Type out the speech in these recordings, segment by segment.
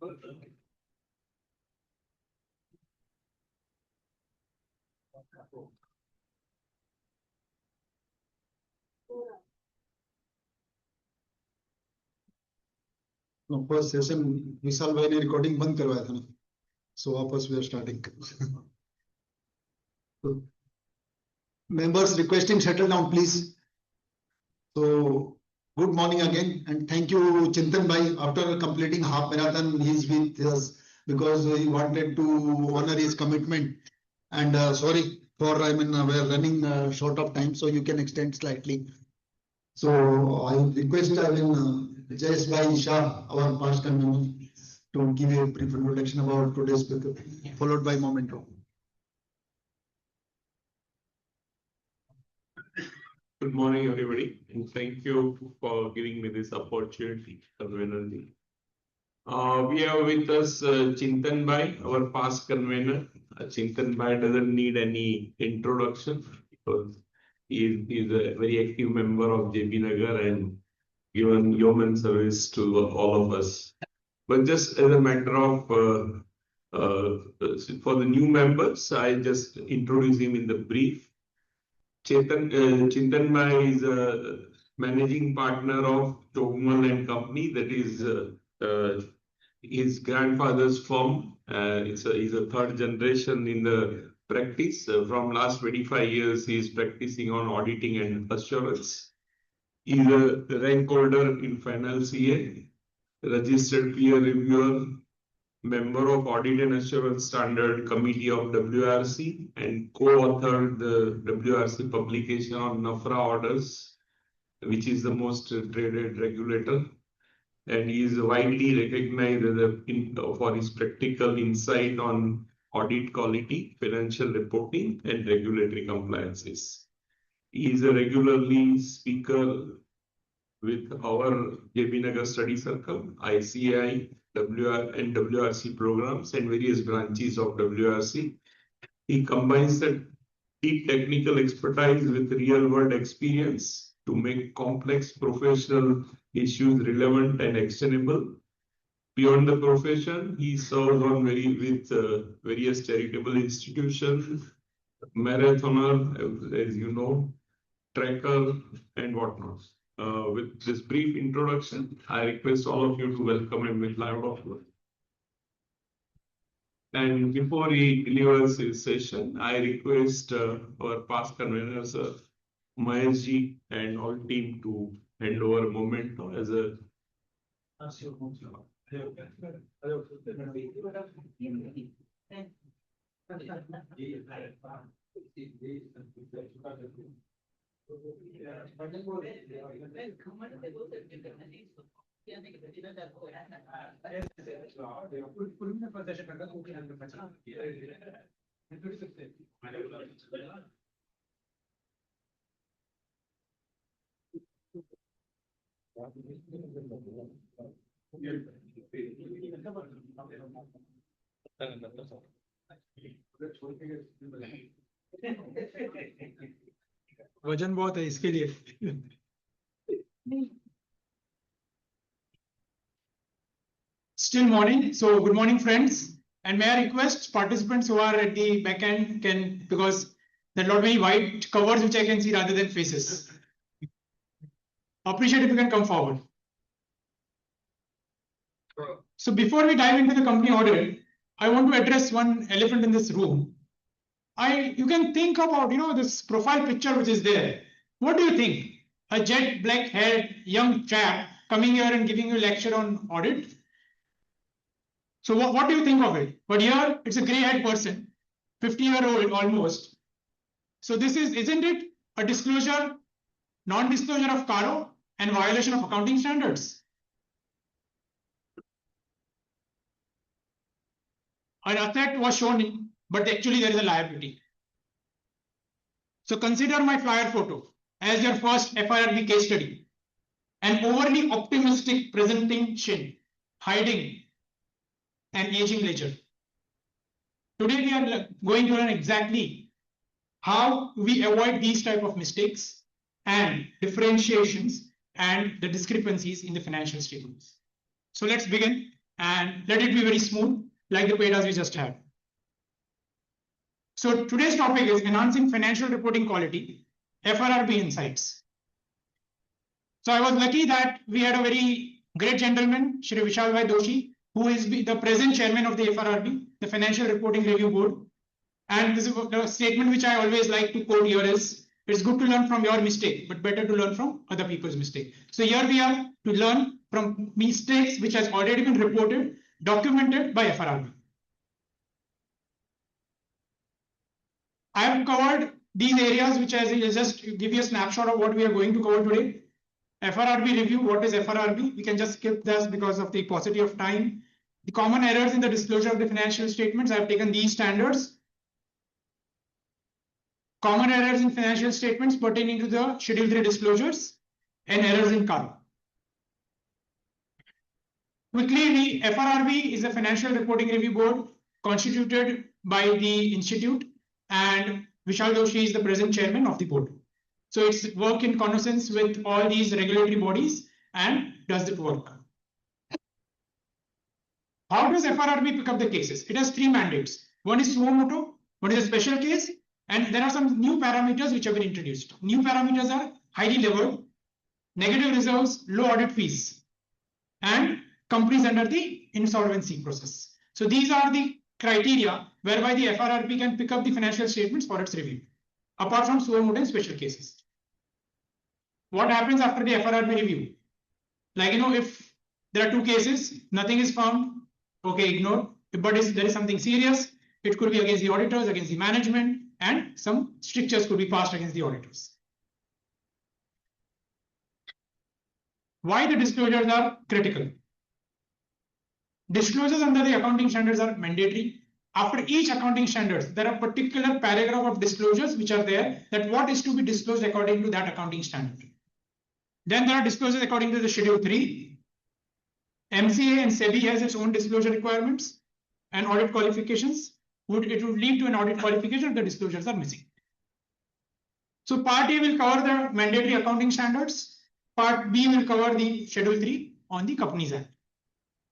First session विशाल भाई ने recording बंद करवाया था ना, सो वापस we are starting. Members requesting settle down, please. So good morning again, and thank you Chintan bhai. After completing half marathon, he is with us because he wanted to honor his commitment. And sorry for, I mean, we are running short of time, so you can extend slightly. So I request, I mean, Jayesh bhai Shah, our past convener, to give a brief introduction about today's speaker, followed by Momento. Good morning, everybody, and thank you for giving me this opportunity. We have with us Chintan bhai, our past convener. Chintan bhai doesn't need any introduction because he is a very active member of JB Nagar and given yeoman service to all of us. But just as a matter of for the new members, I just introduce him in the brief. Chintan bhai is a managing partner of Chogmal and Company. That is his grandfather's firm. He's a third generation in the practice. From last 25 years, he is practicing on auditing and assurance. He is a rank holder in Final CA, registered peer reviewer, member of Audit and Assurance Standard Committee of WRC, and co-authored the WRC publication on NAFRA orders, which is the most traded regulator. And he is widely recognized as for his practical insight on audit quality, financial reporting, and regulatory compliances. He is a regularly speaker with our JB Nagar Study Circle, ICAI, WR and WRC programs and various branches of WRC. He combines the deep technical expertise with real-world experience to make complex professional issues relevant and actionable. Beyond the profession, he serves on with various charitable institutions, marathoner, as you know, tracker, and whatnot. With this brief introduction, I request all of you to welcome him with loud applause. And before he delivers his session, I request our past conveners, Mahesh ji and all team to hand over a moment as a. वजन बहुत है इसके लिए. Still morning, so good morning friends, and may I request participants who are at the back end can, because there are not many white covers which I can see rather than faces. Appreciate if you can come forward. So before we dive into the company audit, I want to address one elephant in this room. You can think about, this profile picture which is there. What do you think? A jet black haired young chap coming here and giving you a lecture on audit? So what do you think of it? But here it's a grey haired person, 50-year-old almost. So this isn't it a disclosure, non-disclosure of CARO and violation of accounting standards? An asset was shown in, but actually there is a liability. So consider my flyer photo as your first FRRB case study. An overly optimistic presentation, hiding an aging ledger. Today we are going to learn exactly how we avoid these type of mistakes and differentiations and the discrepancies in the financial statements. So let's begin. and let it be very smooth, like the pedas we just had. So today's topic is enhancing financial reporting quality, FRRB insights. So I was lucky that we had a very great gentleman, Shri Vishal Bhai Doshi, who is the present chairman of the FRRB, the Financial Reporting Review Board. And this is the statement which I always like to quote here is, it's good to learn from your mistake, but better to learn from other people's mistake. So here we are to learn from mistakes which has already been reported, documented by FRRB. I have covered these areas which I will just give you a snapshot of what we are going to cover today. FRRB review, what is FRRB? We can just skip this because of the paucity of time. The common errors in the disclosure of the financial statements, I have taken these standards. Common errors in financial statements pertaining to the Schedule 3 disclosures and errors in CARO. Quickly, the FRRB is a Financial Reporting Review Board constituted by the Institute, and Vishal Doshi is the present chairman of the board. So it's work in consensus with all these regulatory bodies and does it work. How does FRRB pick up the cases? It has three mandates. One is suo motu, one is a special case, and there are some new parameters which have been introduced. New parameters are highly levered, negative reserves, low audit fees, and companies under the insolvency process. So these are the criteria whereby the FRRB can pick up the financial statements for its review, apart from suo motu and special cases. What happens after the FRRB review? Like, if there are two cases, nothing is found, okay, ignore. But if there is something serious, it could be against the auditors, against the management, and some strictures could be passed against the auditors. Why the disclosures are critical? Disclosures under the accounting standards are mandatory. After each accounting standards, there are particular paragraph of disclosures which are there, that what is to be disclosed according to that accounting standard. Then there are disclosures according to the Schedule 3. MCA and SEBI has its own disclosure requirements and audit qualifications. It would lead to an audit qualification if the disclosures are missing. So Part A will cover the mandatory accounting standards. Part B will cover the Schedule 3 on the Companies Act.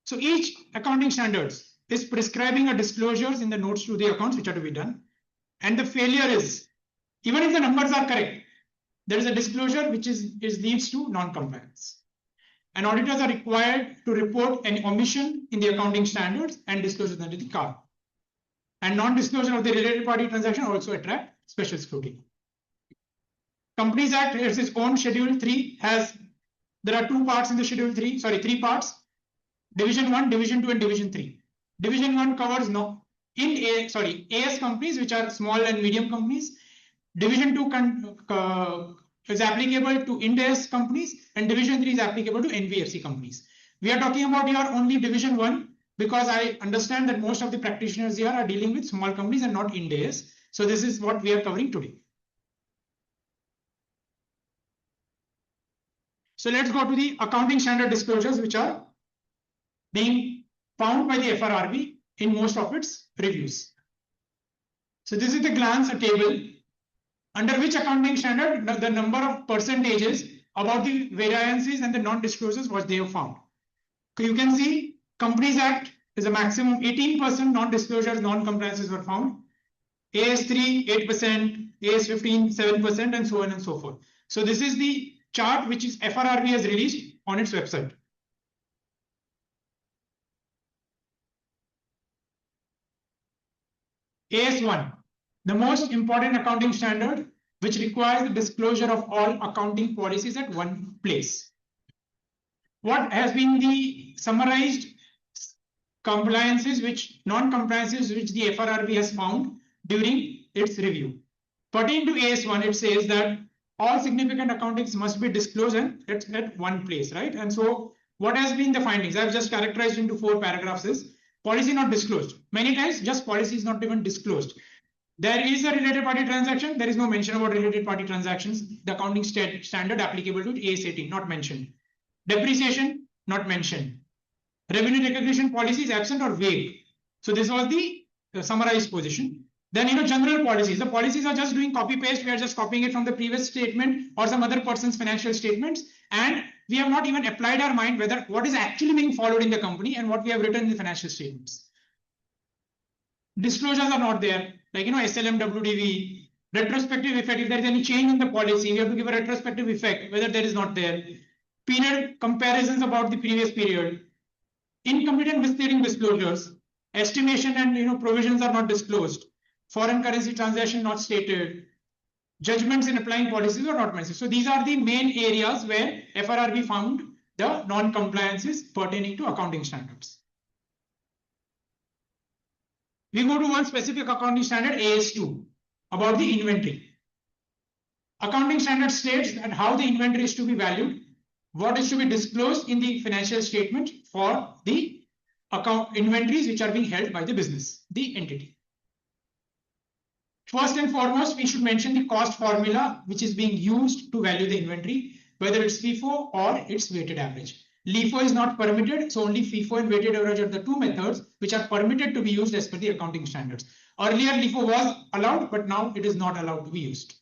So each accounting standards is prescribing a disclosures in the notes to the accounts which are to be done. And the failure is, even if the numbers are correct, there is a disclosure which leads to non-compliance. And auditors are required to report an omission in the accounting standards and disclosures under the CAR. And non-disclosure of the related party transaction also attract special scrutiny. Companies Act has its own Schedule 3. There are two parts in the Schedule 3, three parts. Division 1, Division 2, and Division 3. Division 1 covers AS companies, which are small and medium companies. Division 2 is applicable to Ind AS companies, and Division 3 is applicable to NBFC companies. We are talking about here only Division 1 because I understand that most of the practitioners here are dealing with small companies and not Ind AS. So this is what we are covering today. So let's go to the accounting standard disclosures which are being found by the FRRB in most of its reviews. So this is the glance a table under which accounting standard the number of percentages about the variances and the non-disclosures what they have found. So you can see Companies Act is a maximum 18% non-disclosures, non-compliances were found. AS3 8%, AS15 7%, and so on and so forth. So this is the chart which is FRRB has released on its website. AS1, the most important accounting standard which requires the disclosure of all accounting policies at one place. What has been the summarized compliances non-compliances which the FRRB has found during its review? Pertaining to AS1, it says that all significant accountings must be disclosed at one place, right? And so what has been the findings? I've just characterized into 4 paragraphs is policy not disclosed. Many times just policy is not even disclosed. There is a related party transaction. There is no mention about related party transactions. The accounting standard applicable to AS18 not mentioned. Depreciation not mentioned. Revenue recognition policy is absent or vague. So this was the summarized position. Then general policies. The policies are just doing copy paste. We are just copying it from the previous statement or some other person's financial statements, and we have not even applied our mind whether what is actually being followed in the company and what we have written in the financial statements. Disclosures are not there, like SLM, WDV, retrospective effect. If there is any change in the policy, we have to give a retrospective effect, whether there is not there. Period comparisons about the previous period. Incomplete and misleading disclosures. Estimation and provisions are not disclosed. Foreign currency transaction not stated. Judgments in applying policies are not mentioned. So these are the main areas where FRRB found the non-compliances pertaining to accounting standards. We go to one specific accounting standard, AS2, about the inventory. Accounting standard states that how the inventory is to be valued, what is to be disclosed in the financial statement for the account inventories which are being held by the business, the entity. First and foremost, we should mention the cost formula which is being used to value the inventory, whether it's FIFO or it's weighted average. LIFO is not permitted, so only FIFO and weighted average are the two methods which are permitted to be used as per the accounting standards. Earlier, LIFO was allowed, but now it is not allowed to be used.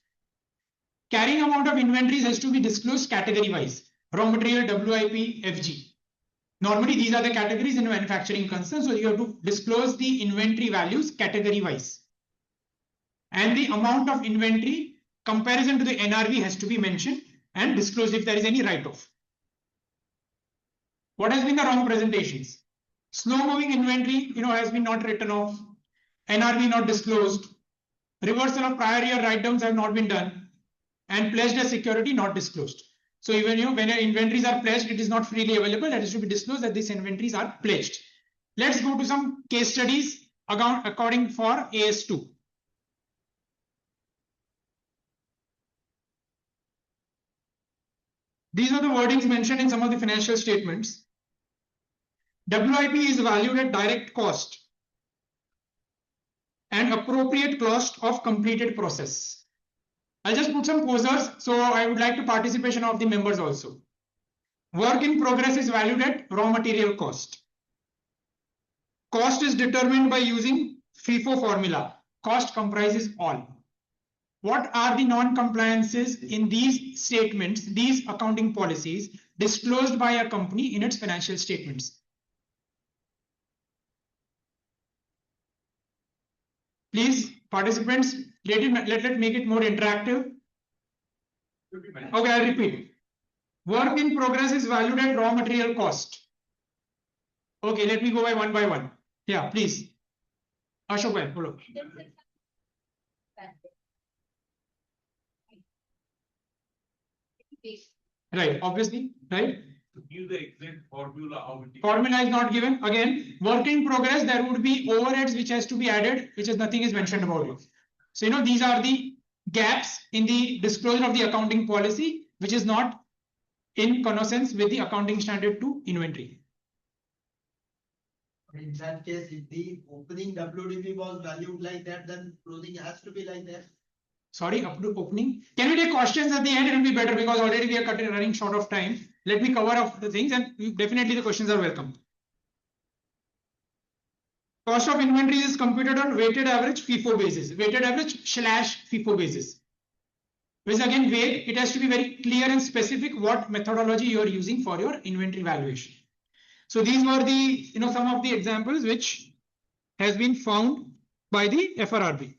Carrying amount of inventories has to be disclosed category-wise. Raw material, WIP, FG. Normally, these are the categories in manufacturing concern, so you have to disclose the inventory values category-wise. And the amount of inventory comparison to the NRV has to be mentioned and disclosed if there is any write-off. What has been the wrong presentations? Slow-moving inventory, has been not written off. NRV not disclosed. Reversal of prior year write-downs have not been done. And pledged as security not disclosed. So even when your inventories are pledged, it is not freely available. That is to be disclosed that these inventories are pledged. Let's go to some case studies according for AS2. These are the wordings mentioned in some of the financial statements. WIP is valued at direct cost and appropriate cost of completed process. I'll just put some posers, so I would like the participation of the members also. Work in progress is valued at raw material cost. Cost is determined by using FIFO formula. Cost comprises all. What are the non-compliances in these statements, these accounting policies disclosed by a company in its financial statements? Please, participants, let's make it more interactive. Okay, I'll repeat. Work in progress is valued at raw material cost. Okay, let me go by one. Yeah, please. Ashok bhai, follow. Right, obviously, right? To give the exact formula how it is. Formula is not given. Again, work in progress, there would be overheads which has to be added, which is nothing is mentioned about it. So, these are the gaps in the disclosure of the accounting policy, which is not in connoissance with the accounting standard to inventory. In that case, if the opening WDV was valued like that, then closing has to be like that. Sorry, up to opening. Can we take questions at the end? It will be better because already we are running short of time. Let me cover up the things and definitely the questions are welcome. Cost of inventory is computed on weighted average FIFO basis. Weighted average / FIFO basis. Which again vague. It has to be very clear and specific what methodology you are using for your inventory valuation. So these were the some of the examples which has been found by the FRRB.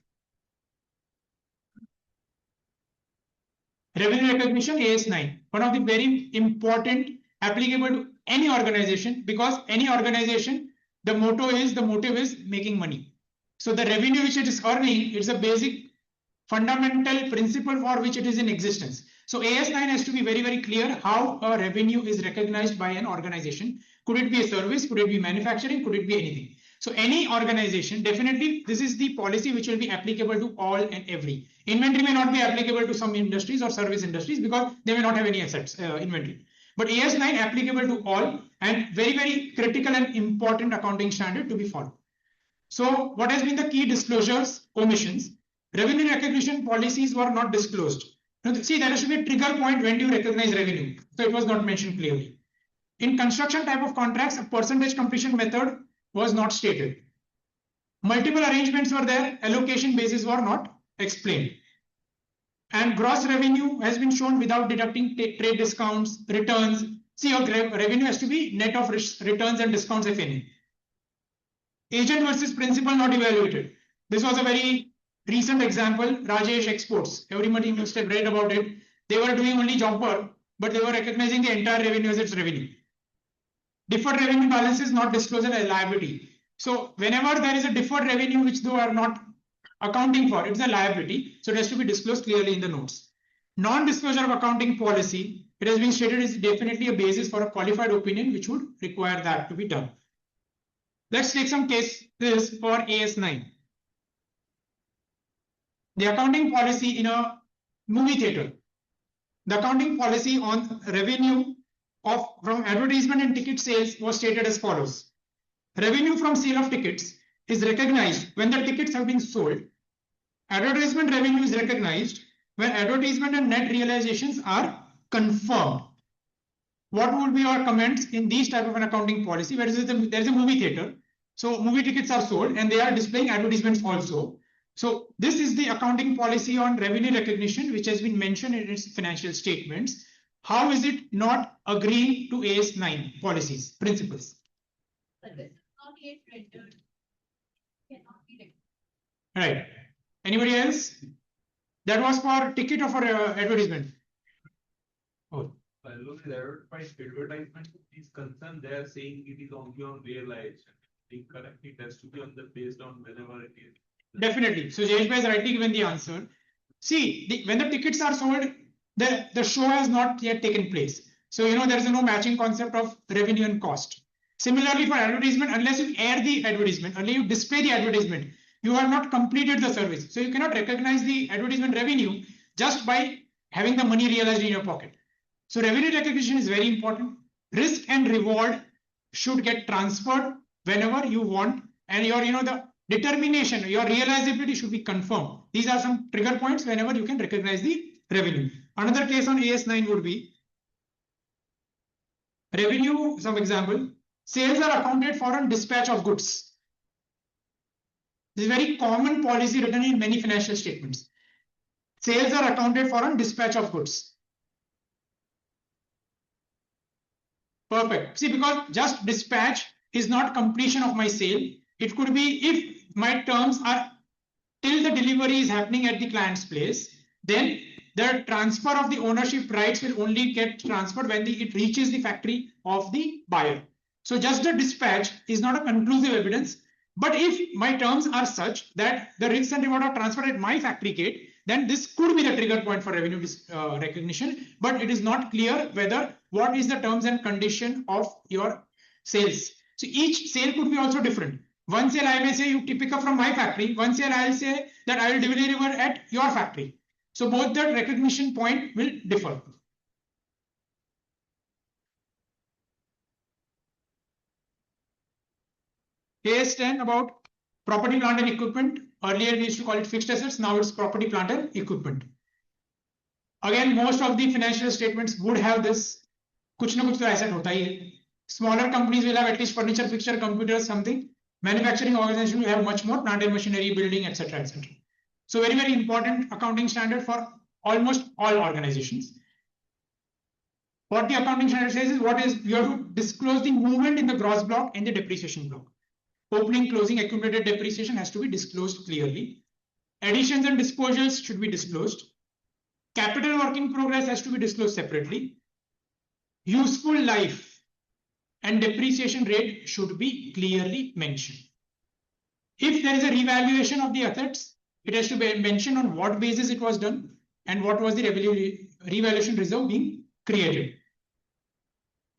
Revenue recognition AS9, one of the very important applicable to any organization, because any organization, the motive is making money. So the revenue which it is earning, it's a basic fundamental principle for which it is in existence. So AS9 has to be very, very clear how a revenue is recognized by an organization. Could it be a service? Could it be manufacturing? Could it be anything? So any organization, definitely this is the policy which will be applicable to all and every. Inventory may not be applicable to some industries or service industries because they may not have any assets, inventory. But AS9 applicable to all and very, very critical and important accounting standard to be followed. So what has been the key disclosures? Omissions. Revenue recognition policies were not disclosed. Now, see, there has to be a trigger point when do you recognize revenue. So it was not mentioned clearly. In construction type of contracts, a percentage completion method was not stated. Multiple arrangements were there, allocation basis were not explained. And gross revenue has been shown without deducting trade discounts, returns, See, your revenue has to be net of returns and discounts, if any. Agent versus principal not evaluated. This was a very recent example. Rajesh Exports. Everybody must have read about it. They were doing only job work, but they were recognizing the entire revenue as its revenue. Deferred revenue balance is not disclosed as a liability. So whenever there is a deferred revenue which they are not accounting for, it's a liability. So it has to be disclosed clearly in the notes. Non-disclosure of accounting policy, it has been stated, is definitely a basis for a qualified opinion which would require that to be done. Let's take some cases for AS9. The accounting policy in a movie theater. The accounting policy on revenue from advertisement and ticket sales was stated as follows. Revenue from sale of tickets is recognized when the tickets have been sold. Advertisement revenue is recognized when advertisement and net realizations are confirmed. What would be your comments in these type of an accounting policy? Where there is a movie theater, so movie tickets are sold and they are displaying advertisements also. So this is the accounting policy on revenue recognition which has been mentioned in its financial statements. How is it not agreeing to AS9 policies, principles? Right. Anybody else? That was for ticket or for advertisement? Oh. Advertisement is concerned, they are saying it is only on realization. Incorrect. It has to be on the based on whenever it is. Definitely. So Jayesh has rightly given the answer. See, when the tickets are sold, the show has not yet taken place. So there is no matching concept of revenue and cost. Similarly, for advertisement, unless you air the advertisement, unless you display the advertisement, you have not completed the service. So you cannot recognize the advertisement revenue just by having the money realized in your pocket. So revenue recognition is very important. Risk and reward should get transferred whenever you want, and your the determination, your realizability should be confirmed. These are some trigger points whenever you can recognize the revenue. Another case on AS9 would be revenue, some example. Sales are accounted for on dispatch of goods. This is a very common policy written in many financial statements. Sales are accounted for on dispatch of goods. Perfect. See, because just dispatch is not completion of my sale. It could be if my terms are till the delivery is happening at the client's place, then the transfer of the ownership rights will only get transferred when it reaches the factory of the buyer. So just the dispatch is not a conclusive evidence. But if my terms are such that the risks and reward are transferred at my factory gate, then this could be the trigger point for revenue recognition. But it is not clear whether what is the terms and condition of your sales. So each sale could be also different. One sale I may say you pick up from my factory. One sale I will say that I will deliver at your factory. So both the recognition point will differ. AS10 about property, plant and equipment. Earlier we used to call it fixed assets. Now it's property, plant and equipment. Again, most of the financial statements would have this. कुछ ना कुछ तो asset होता ही है. Smaller companies will have at least furniture, fixture, computers, something. Manufacturing organization will have much more, plant and machinery, building, etc., etc. So very, very important accounting standard for almost all organizations. What the accounting standard says is you have to disclose the movement in the gross block and the depreciation block. Opening, closing, accumulated depreciation has to be disclosed clearly. Additions and disposals should be disclosed. Capital work in progress has to be disclosed separately. Useful life and depreciation rate should be clearly mentioned. If there is a revaluation of the assets, it has to be mentioned on what basis it was done and what was the revaluation reserve being created.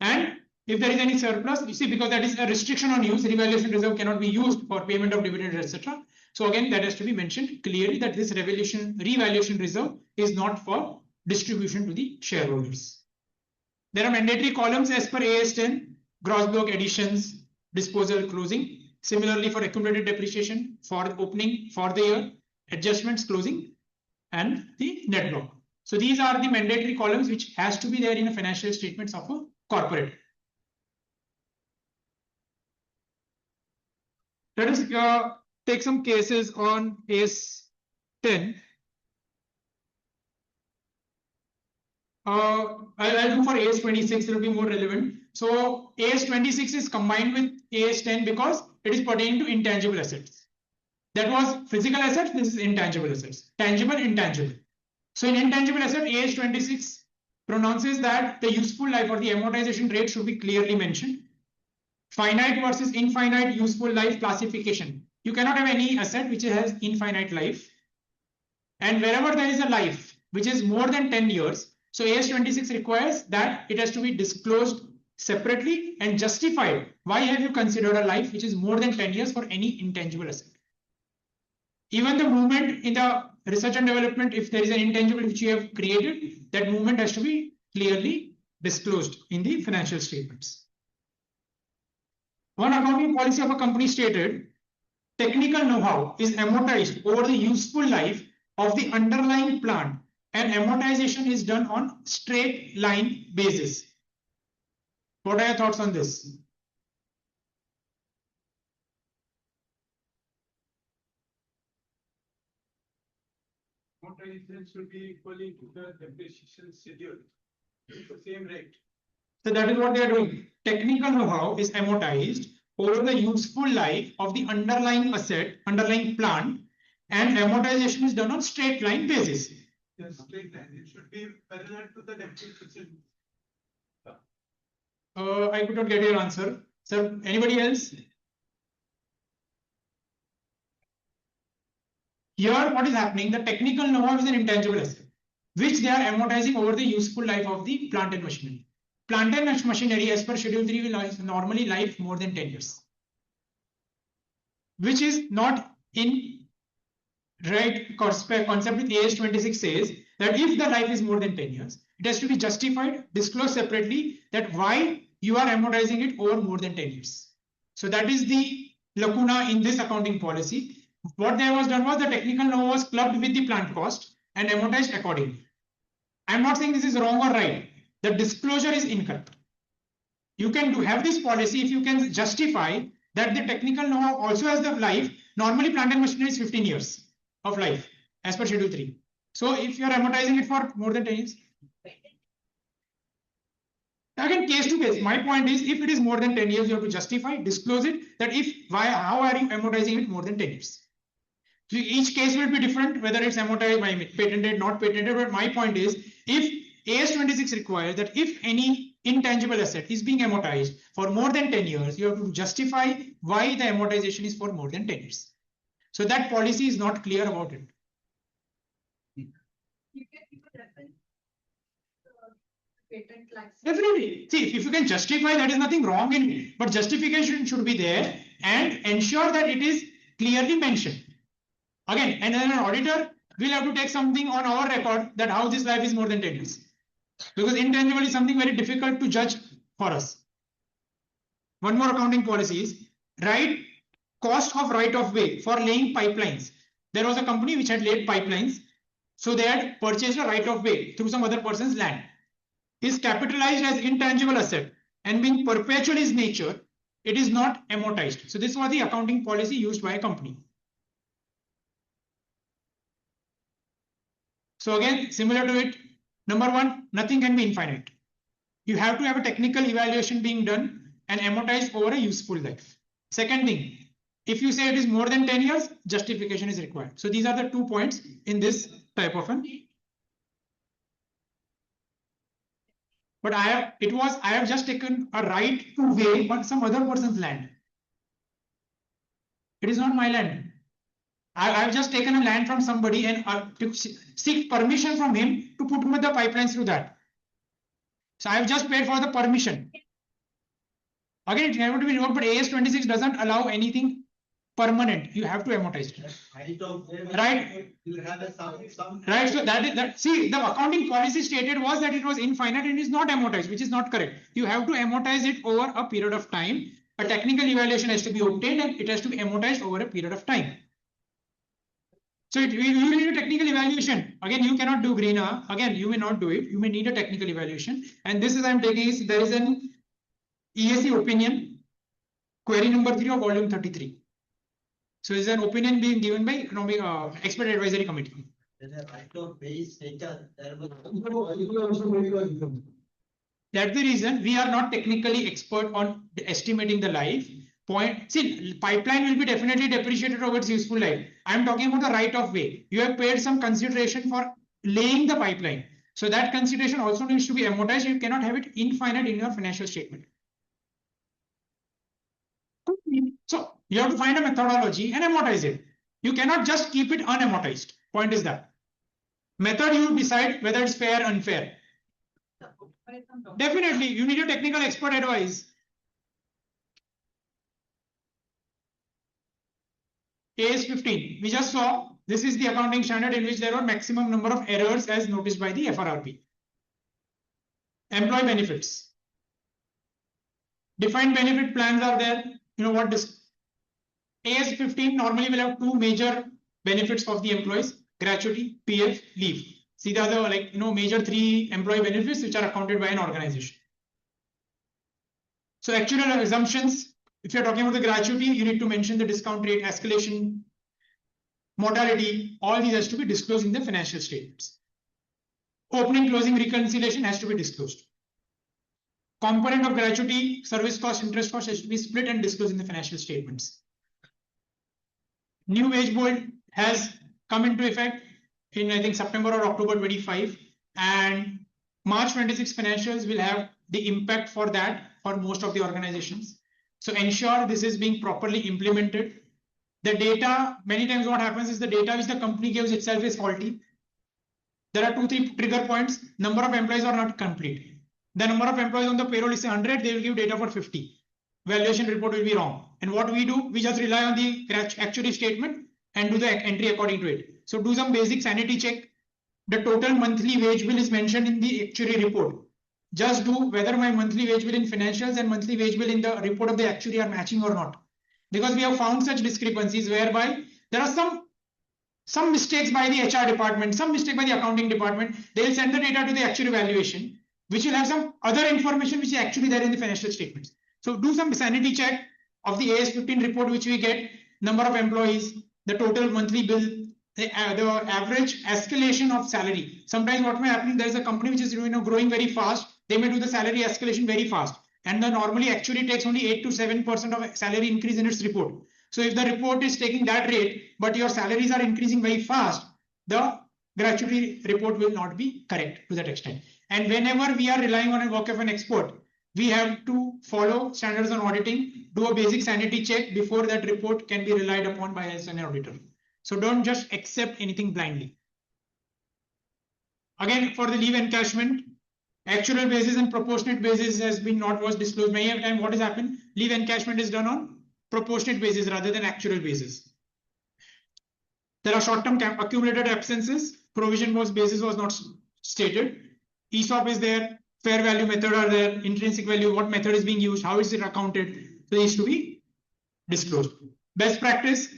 And if there is any surplus, you see, because that is a restriction on use, revaluation reserve cannot be used for payment of dividends, etc. So again, that has to be mentioned clearly that this revaluation reserve is not for distribution to the shareholders. There are mandatory columns as per AS10, gross block additions, disposal, closing. Similarly for accumulated depreciation, for opening for the year, adjustments, closing, and the net block. So these are the mandatory columns which has to be there in the financial statements of a corporate. Let us take some cases on AS10. I'll do for AS26, it will be more relevant. So AS26 is combined with AS10 because it is pertaining to intangible assets. That was physical assets, this is intangible assets. Tangible, intangible. So in intangible asset, AS26 pronounces that the useful life or the amortization rate should be clearly mentioned. Finite versus infinite useful life classification. You cannot have any asset which has infinite life. And wherever there is a life which is more than 10 years, so AS26 requires that it has to be disclosed separately and justified. Why have you considered a life which is more than 10 years for any intangible asset? Even the movement in the research and development, if there is an intangible which you have created, that movement has to be clearly disclosed in the financial statements. One accounting policy of a company stated, technical know-how is amortized over the useful life of the underlying plant and amortization is done on straight line basis. What are your thoughts on this? Amortization should be equally to the depreciation schedule. It's the same rate. So that is what they are doing. Technical know-how is amortized over the useful life of the underlying asset, underlying plant, and amortization is done on straight line basis. Yes, straight line. It should be parallel to the depreciation. I could not get your answer. Sir, anybody else? Here, what is happening? The technical know-how is an intangible asset, which they are amortizing over the useful life of the plant and machinery. Plant and machinery, as per Schedule 3, will normally life more than 10 years, which is not in right concept with AS26 says that if the life is more than 10 years, it has to be justified, disclosed separately that why you are amortizing it over more than 10 years. So that is the lacuna in this accounting policy. What there was done was the technical know-how was clubbed with the plant cost and amortized accordingly. I'm not saying this is wrong or right. The disclosure is incorrect. You can have this policy if you can justify that the technical know-how also has the life. Normally plant and machinery is 15 years of life as per Schedule 3. So if you are amortizing it for more than 10 years, again case to case. My point is, if it is more than 10 years, you have to justify, disclose it, that how are you amortizing it more than 10 years. So each case will be different, whether it's amortized, patented, not patented. But my point is, if AS26 requires that if any intangible asset is being amortized for more than 10 years, you have to justify why the amortization is for more than 10 years. So that policy is not clear about it. You can give a reference patent license. Definitely. See, if you can justify, that is nothing wrong in it, but justification should be there and ensure that it is clearly mentioned. Again, and then an auditor will have to take something on our record that how this life is more than 10 years. Because intangible is something very difficult to judge for us. One more accounting policy is cost of right of way for laying pipelines. There was a company which had laid pipelines. So they had purchased a right of way through some other person's land. Is capitalized as intangible asset and being perpetual in nature, it is not amortized. So this was the accounting policy used by a company. So again, similar to it, number one, nothing can be infinite. You have to have a technical evaluation being done and amortized over a useful life. Second thing, if you say it is more than 10 years, justification is required. So these are the 2 points in this type of an. But I have just taken a right to weigh on some other person's land. It is not my land. I have just taken a land from somebody and to seek permission from him to put the pipelines through that. So I have just paid for the permission. Again, it cannot be revoked, but AS26 doesn't allow anything permanent. You have to amortize it. Right. Right. So see, the accounting policy stated was that it was infinite and is not amortized, which is not correct. You have to amortize it over a period of time. A technical evaluation has to be obtained and it has to be amortized over a period of time. So you need a technical evaluation. Again, you cannot do greener. Again, you may not do it. You may need a technical evaluation. And this is I'm taking is there is an ESC opinion, query number 3 of volume 33. So it's an opinion being given by Economic Expert Advisory Committee. When a right of way is taken, there was. That's the reason we are not technically expert on estimating the life. Point. See, pipeline will be definitely depreciated over its useful life. I am talking about the right of way. You have paid some consideration for laying the pipeline. So that consideration also needs to be amortized. You cannot have it infinite in your financial statement. So you have to find a methodology and amortize it. You cannot just keep it unamortized. Point is that. Method you decide whether it's fair or unfair. Definitely, you need a technical expert advice. AS 15, we just saw this is the accounting standard in which there are maximum number of errors as noticed by the FRRB. Employee benefits. Defined benefit plans are there. You know what this AS 15 normally will have two major benefits of the employees: gratuity, PF, leave. See the other major three employee benefits which are accounted by an organization. So actuarial assumptions, if you're talking about the gratuity, you need to mention the discount rate, escalation, mortality, all these has to be disclosed in the financial statements. Opening, closing reconciliation has to be disclosed. Component of gratuity, service cost, interest cost has to be split and disclosed in the financial statements. New wage board has come into effect in I think September or October 25, and March 26 financials will have the impact for that for most of the organizations. So ensure this is being properly implemented. The data, many times what happens is the data which the company gives itself is faulty. There are 2-3 trigger points. Number of employees are not complete. The number of employees on the payroll is 100, they will give data for 50. Valuation report will be wrong. And what we do, we just rely on the actuary statement and do the entry according to it. So do some basic sanity check. The total monthly wage bill is mentioned in the actuary report. Just do whether my monthly wage bill in financials and monthly wage bill in the report of the actuary are matching or not. Because we have found such discrepancies whereby there are some mistakes by the HR department, some mistake by the accounting department. They will send the data to the actuary valuation, which will have some other information which is actually there in the financial statements. So do some sanity check of the AS 15 report which we get, number of employees, the total monthly bill, the average escalation of salary. Sometimes what may happen, there is a company which is growing very fast, they may do the salary escalation very fast, and the normally actually takes only 8 to 7% of salary increase in its report. So if the report is taking that rate, but your salaries are increasing very fast, the gratuity report will not be correct to that extent. And whenever we are relying on a work of an expert, we have to follow standards on auditing, do a basic sanity check before that report can be relied upon by as an auditor. So don't just accept anything blindly. Again, for the leave encashment, actual basis and proportionate basis was disclosed many a time. What has happened? Leave encashment is done on proportionate basis rather than actual basis. There are short-term accumulated absences. Provision basis was not stated. ESOP is there. Fair value method are there. Intrinsic value, what method is being used, how is it accounted? So it needs to be disclosed. Best practice,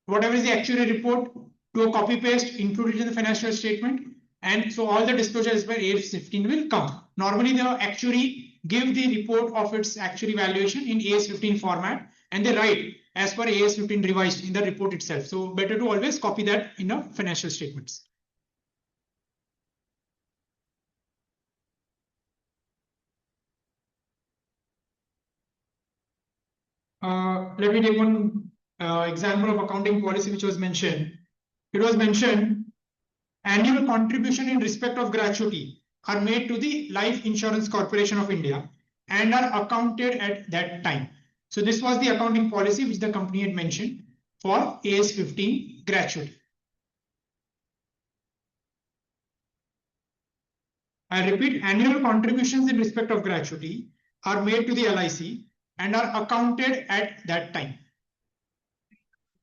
whatever is the actuary report, do a copy paste, include it in the financial statement, and so all the disclosures by AS 15 will come. Normally the actuary give the report of its actuary valuation in AS 15 format, and they write as per AS 15 revised in the report itself. So better to always copy that in the financial statements. Let me take one example of accounting policy which was mentioned. It was mentioned annual contribution in respect of gratuity are made to the Life Insurance Corporation of India and are accounted at that time. So this was the accounting policy which the company had mentioned for AS 15 gratuity. I repeat, annual contributions in respect of gratuity are made to the LIC and are accounted at that time.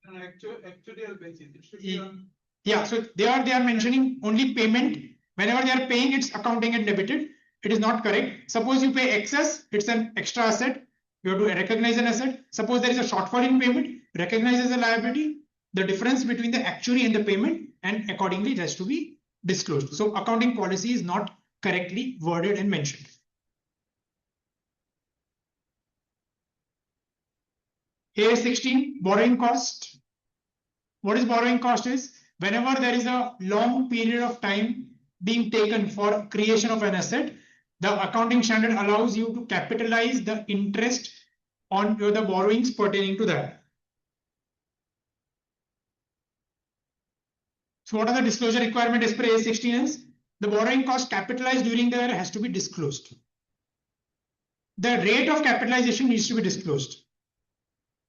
An actuarial basis. It should be on. Yeah, so they are mentioning only payment. Whenever they are paying, it's accounting and debited. It is not correct. Suppose you pay excess, it's an extra asset. You have to recognize an asset. Suppose there is a shortfall in payment, recognize as a liability. The difference between the actuary and the payment, and accordingly it has to be disclosed. So accounting policy is not correctly worded and mentioned. AS 16, borrowing cost. What is borrowing cost is? whenever there is a long period of time being taken for creation of an asset, the accounting standard allows you to capitalize the interest on the borrowings pertaining to that. So what are the disclosure requirements as per AS16 is? The borrowing cost capitalized during the year has to be disclosed. The rate of capitalization needs to be disclosed.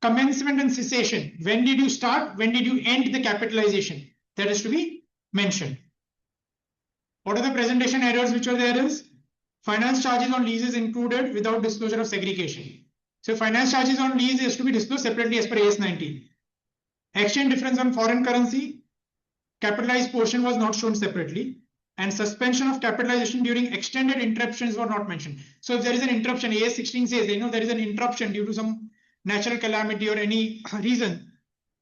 Commencement and cessation. When did you start? When did you end the capitalization? That is to be mentioned. What are the presentation errors which are there is? Finance charges on leases included without disclosure of segregation. So finance charges on lease is to be disclosed separately as per AS19. Exchange difference on foreign currency, capitalized portion was not shown separately, and suspension of capitalization during extended interruptions were not mentioned. So if there is an interruption, AS16 says, there is an interruption due to some natural calamity or any reason,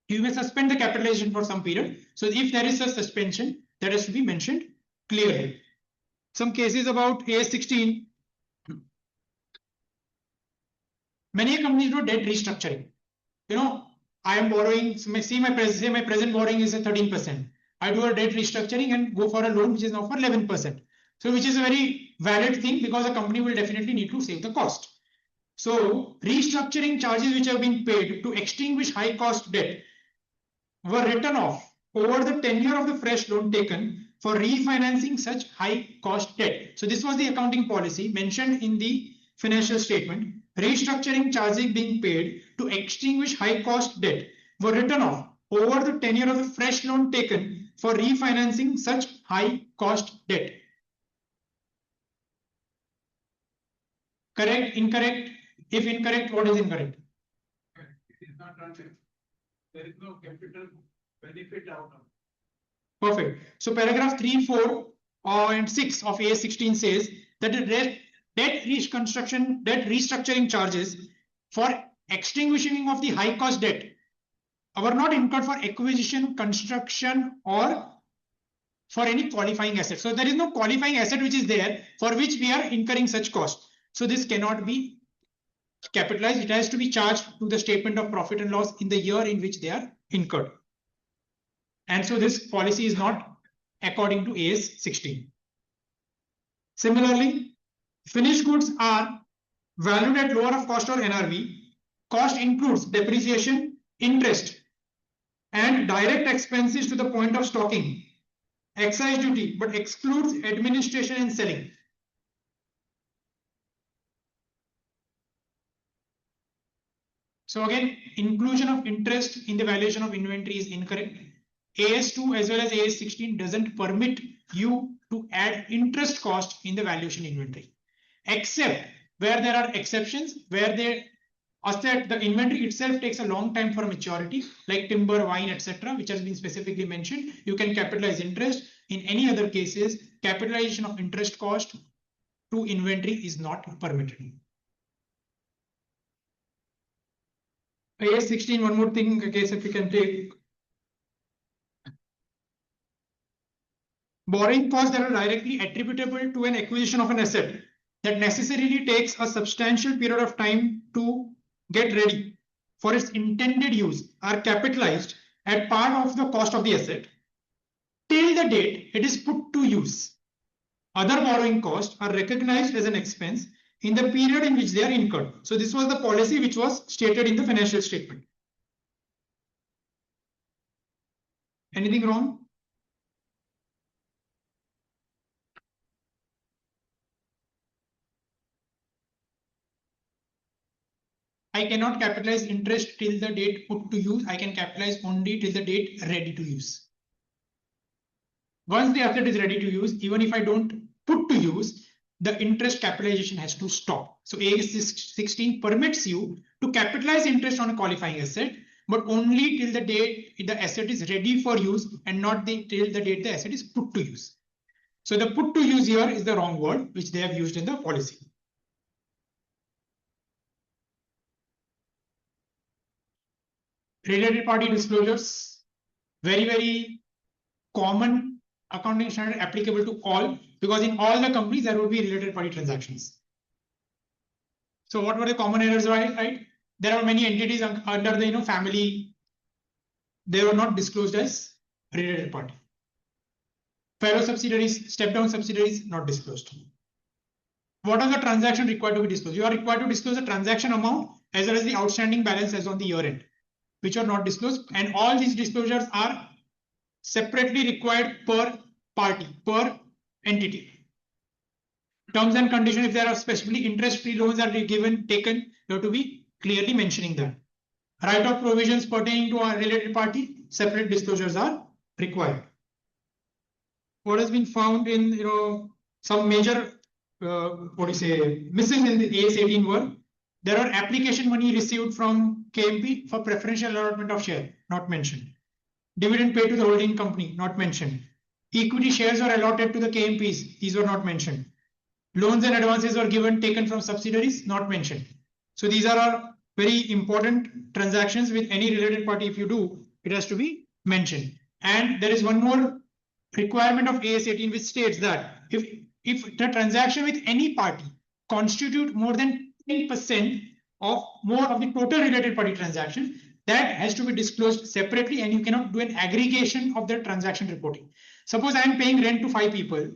you may suspend the capitalization for some period. So if there is a suspension, that has to be mentioned clearly. Some cases about AS16. Many companies do debt restructuring. I am borrowing, so my present borrowing is at 13%. I do a debt restructuring and go for a loan which is now for 11%. So which is a very valid thing because the company will definitely need to save the cost. So restructuring charges which have been paid to extinguish high cost debt were written off over the tenure of the fresh loan taken for refinancing such high cost debt. So this was the accounting policy mentioned in the financial statement. Restructuring charges being paid to extinguish high cost debt were written off over the tenure of the fresh loan taken for refinancing such high cost debt. Correct? Incorrect? If incorrect, what is incorrect? It is not done. There is no capital benefit out of it. Perfect. So paragraph 3, 4 and 6 of AS16 says that the debt restructuring charges for extinguishing of the high cost debt were not incurred for acquisition, construction, or for any qualifying asset. So there is no qualifying asset which is there for which we are incurring such cost. So this cannot be capitalized. It has to be charged to the statement of profit and loss in the year in which they are incurred. And so this policy is not according to AS16. Similarly, finished goods are valued at lower of cost or NRV. Cost includes depreciation, interest, and direct expenses to the point of stocking, excise duty, but excludes administration and selling. So again, inclusion of interest in the valuation of inventory is incorrect. AS2 as well as AS16 doesn't permit you to add interest cost in the valuation inventory, except where there are exceptions, where the inventory itself takes a long time for maturity, like timber, wine, etc., which has been specifically mentioned. You can capitalize interest. In any other cases, capitalization of interest cost to inventory is not permitted. AS16, one more thing, case if we can take. Borrowing costs that are directly attributable to an acquisition of an asset that necessarily takes a substantial period of time to get ready for its intended use are capitalized at part of the cost of the asset till the date it is put to use. Other borrowing costs are recognized as an expense in the period in which they are incurred. So this was the policy which was stated in the financial statement. Anything wrong? I cannot capitalize interest till the date put to use. I can capitalize only till the date ready to use. Once the asset is ready to use, even if I don't put to use, the interest capitalization has to stop. So AS16 permits you to capitalize interest on a qualifying asset, but only till the date the asset is ready for use and not till the date the asset is put to use. So the put to use here is the wrong word which they have used in the policy. Related party disclosures, very common accounting standard applicable to all, because in all the companies there will be related party transactions. So what were the common errors, right? There are many entities under the family. They were not disclosed as related party. Fellow subsidiaries, step down subsidiaries, not disclosed. What are the transactions required to be disclosed? You are required to disclose the transaction amount as well as the outstanding balance as on the year end, which are not disclosed. And all these disclosures are separately required per party, per entity. Terms and conditions, if there are specifically interest-free loans are given, taken, you have to be clearly mentioning that. Right of provisions pertaining to a related party, separate disclosures are required. What has been found in some major misses in the AS18 were there are application money received from KMP for preferential allotment of share, not mentioned. Dividend paid to the holding company, not mentioned. Equity shares are allotted to the KMPs, these were not mentioned. Loans and advances were given, taken from subsidiaries, not mentioned. So these are very important transactions with any related party. If you do, it has to be mentioned. And there is one more requirement of AS18 which states that if the transaction with any party constitute more than 10% of more of the total related party transaction, that has to be disclosed separately, and you cannot do an aggregation of the transaction reporting. Suppose I am paying rent to 5 people,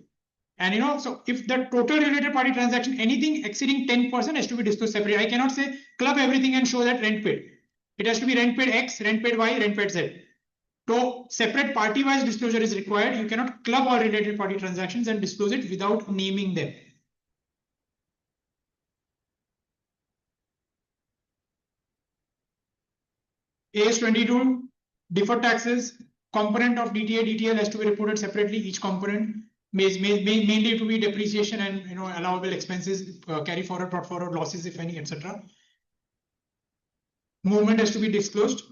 and so if the total related party transaction, anything exceeding 10% has to be disclosed separately. I cannot say club everything and show that rent paid. It has to be rent paid X, rent paid Y, rent paid Z. So separate party-wise disclosure is required. You cannot club all related party transactions and disclose it without naming them. AS22, deferred taxes, component of DTA, DTL has to be reported separately. Each component mainly to be depreciation and allowable expenses, carry forward, brought forward, losses if any, etc. Movement has to be disclosed.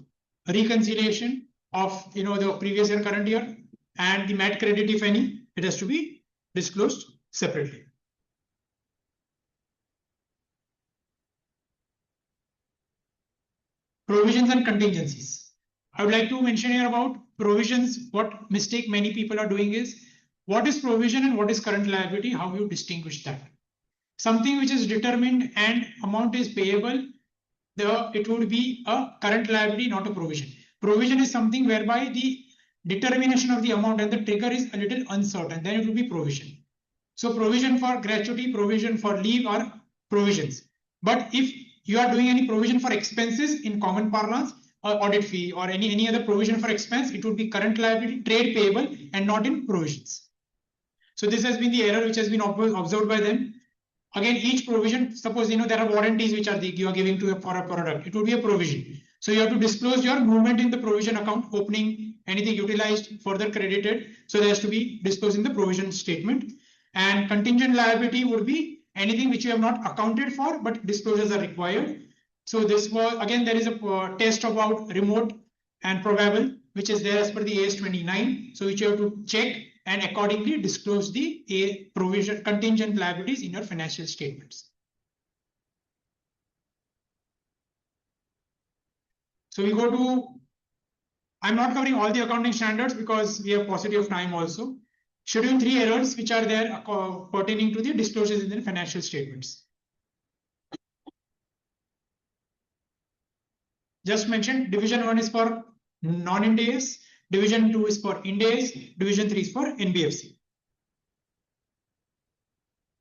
Reconciliation of the previous year, current year, and the MAT credit if any, it has to be disclosed separately. Provisions and contingencies. I would like to mention here about provisions. What mistake many people are doing is what is provision and what is current liability, how you distinguish that. Something which is determined and amount is payable, it would be a current liability, not a provision. Provision is something whereby the determination of the amount and the trigger is a little uncertain, then it will be provision. So provision for gratuity, provision for leave are provisions. But if you are doing any provision for expenses in common parlance or audit fee or any other provision for expense, it would be current liability, trade payable, and not in provisions. So this has been the error which has been observed by them. Again, each provision, suppose there are warranties which you are giving for a product, it would be a provision. So you have to disclose your movement in the provision account, opening, anything utilized, further credited. So there has to be disclosed in the provision statement. And contingent liability would be anything which you have not accounted for, but disclosures are required. So this was, again, there is a test about remote and probable, which is there as per the AS29. So which you have to check and accordingly disclose the provision contingent liabilities in your financial statements. So we go to, I'm not covering all the accounting standards because we have paucity of time also. Schedule 3 errors which are there pertaining to the disclosures in the financial statements. Just mentioned, division 1 is for non-Ind AS, division 2 is for Ind AS, division 3 is for NBFC.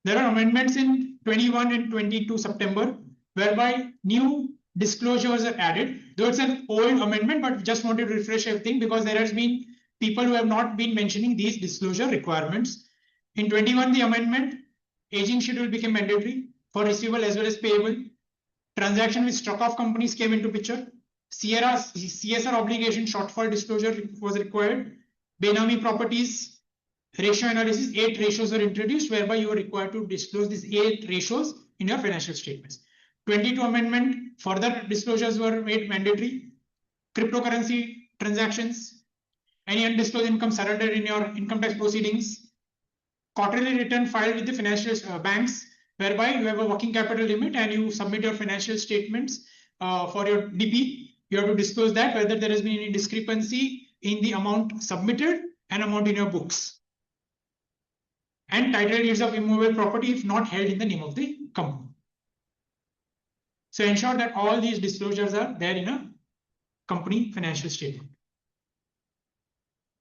There are amendments in 21 and 22 September whereby new disclosures are added, though it's an old amendment, but just wanted to refresh everything because there has been people who have not been mentioning these disclosure requirements. In 21, the amendment, aging schedule became mandatory for receivable as well as payable. Transaction with struck-off companies came into picture. CSR obligation shortfall disclosure was required. Benami properties ratio analysis, 8 ratios were introduced whereby you are required to disclose these 8 ratios in your financial statements. 22 amendment, further disclosures were made mandatory. Cryptocurrency transactions, any undisclosed income surrendered in your income tax proceedings. Quarterly return filed with the financial banks whereby you have a working capital limit and you submit your financial statements for your DP. You have to disclose that whether there has been any discrepancy in the amount submitted and amount in your books. And title deeds of immovable property if not held in the name of the company. So ensure that all these disclosures are there in a company financial statement.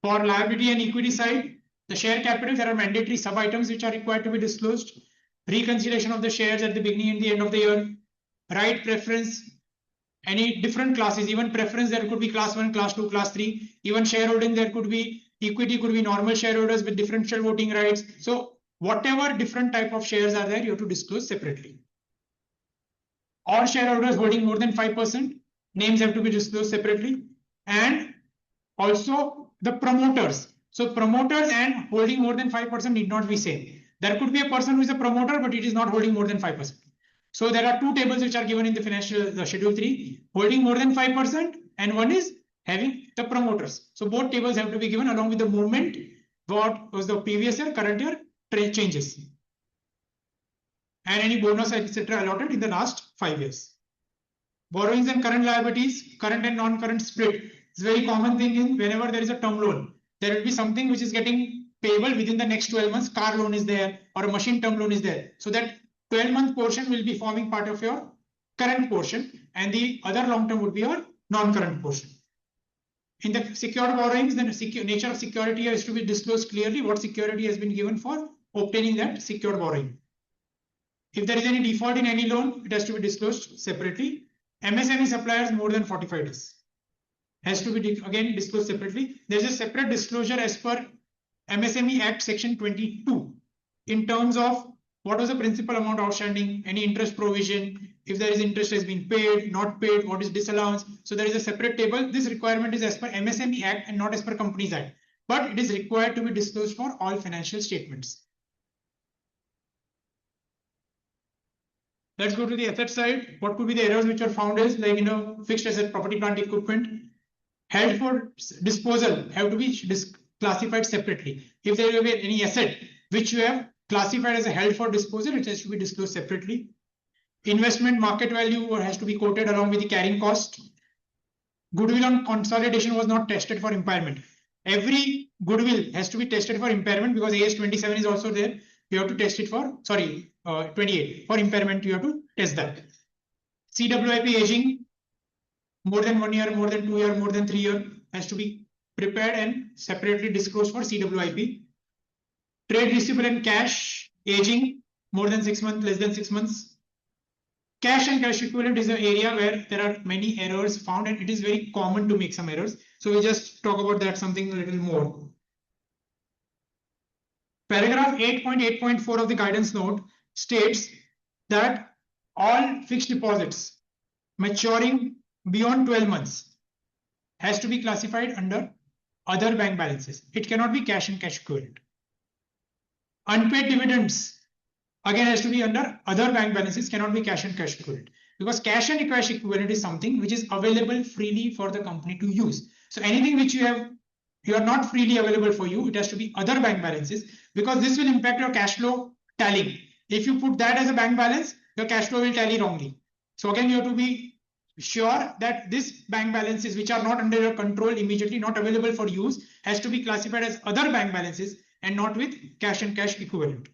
For liability and equity side, the share capital, there are mandatory sub items which are required to be disclosed. Reconciliation of the shares at the beginning and the end of the year. Right preference, any different classes, even preference, there could be class 1, class 2, class 3. Even shareholding, there could be equity, could be normal shareholders with differential voting rights. So whatever different type of shares are there, you have to disclose separately. All shareholders holding more than 5%, names have to be disclosed separately. And also the promoters. So promoters and holding more than 5% need not be same. There could be a person who is a promoter, but it is not holding more than 5%. So there are two tables which are given in the financial schedule 3, holding more than 5%, and one is having the promoters. So both tables have to be given along with the movement, what was the previous year, current year changes, and any bonus, etc. allotted in the last 5 years. Borrowings and current liabilities, current and non-current split. It's a very common thing in whenever there is a term loan, there will be something which is getting payable within the next 12 months. Car loan is there or a machine term loan is there. So that 12-month portion will be forming part of your current portion, and the other long term would be your non-current portion. In the secured borrowings, the nature of security has to be disclosed clearly. What security has been given for obtaining that secured borrowing. If there is any default in any loan, it has to be disclosed separately. MSME suppliers more than 45 days has to be again disclosed separately. There is a separate disclosure as per MSME Act section 22 in terms of what was the principal amount outstanding, any interest provision, if there is interest has been paid, not paid, what is disallowance. So there is a separate table. This requirement is as per MSME Act and not as per Companies Act, but it is required to be disclosed for all financial statements. Let's go to the asset side. What could be the errors which are found is like, fixed asset, property, plant, equipment held for disposal have to be classified separately. If there will be any asset which you have classified as a held for disposal, it has to be disclosed separately. Investment market value has to be quoted along with the carrying cost. Goodwill on consolidation was not tested for impairment. Every goodwill has to be tested for impairment because AS 27 is also there. You have to test it for, 28 for impairment. You have to test that. CWIP aging, more than 1 year, more than 2 year, more than 3 year, has to be prepared and separately disclosed for CWIP. Trade receivable and cash aging, more than 6 months, less than 6 months. Cash and cash equivalent is an area where there are many errors found, and it is very common to make some errors. So we just talk about that something a little more. Paragraph 8.8.4 of the guidance note states that all fixed deposits maturing beyond 12 months has to be classified under other bank balances. It cannot be cash and cash equivalent. Unpaid dividends again has to be under other bank balances, cannot be cash and cash equivalent, because cash and cash equivalent is something which is available freely for the company to use. So anything which you are not freely available for you, it has to be other bank balances, because this will impact your cash flow tallying. If you put that as a bank balance, your cash flow will tally wrongly. So again, you have to be sure that this bank balances which are not under your control, immediately not available for use, has to be classified as other bank balances and not with cash and cash equivalent.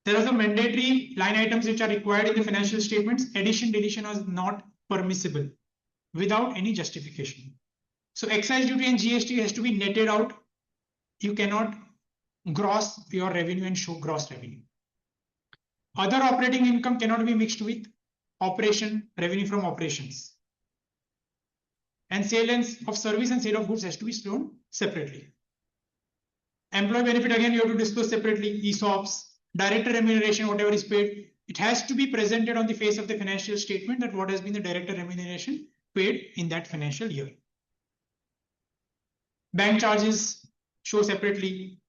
There are some mandatory line items which are required in the financial statements. Addition, deletion is not permissible without any justification. So excise duty and GST has to be netted out. You cannot gross your revenue and show gross revenue. Other operating income cannot be mixed with revenue from operations. And sale of service and sale of goods has to be shown separately. Employee benefit, again, you have to disclose separately. ESOPs, director remuneration, whatever is paid, it has to be presented on the face of the financial statement that what has been the director remuneration paid in that financial year. Bank charges show separately.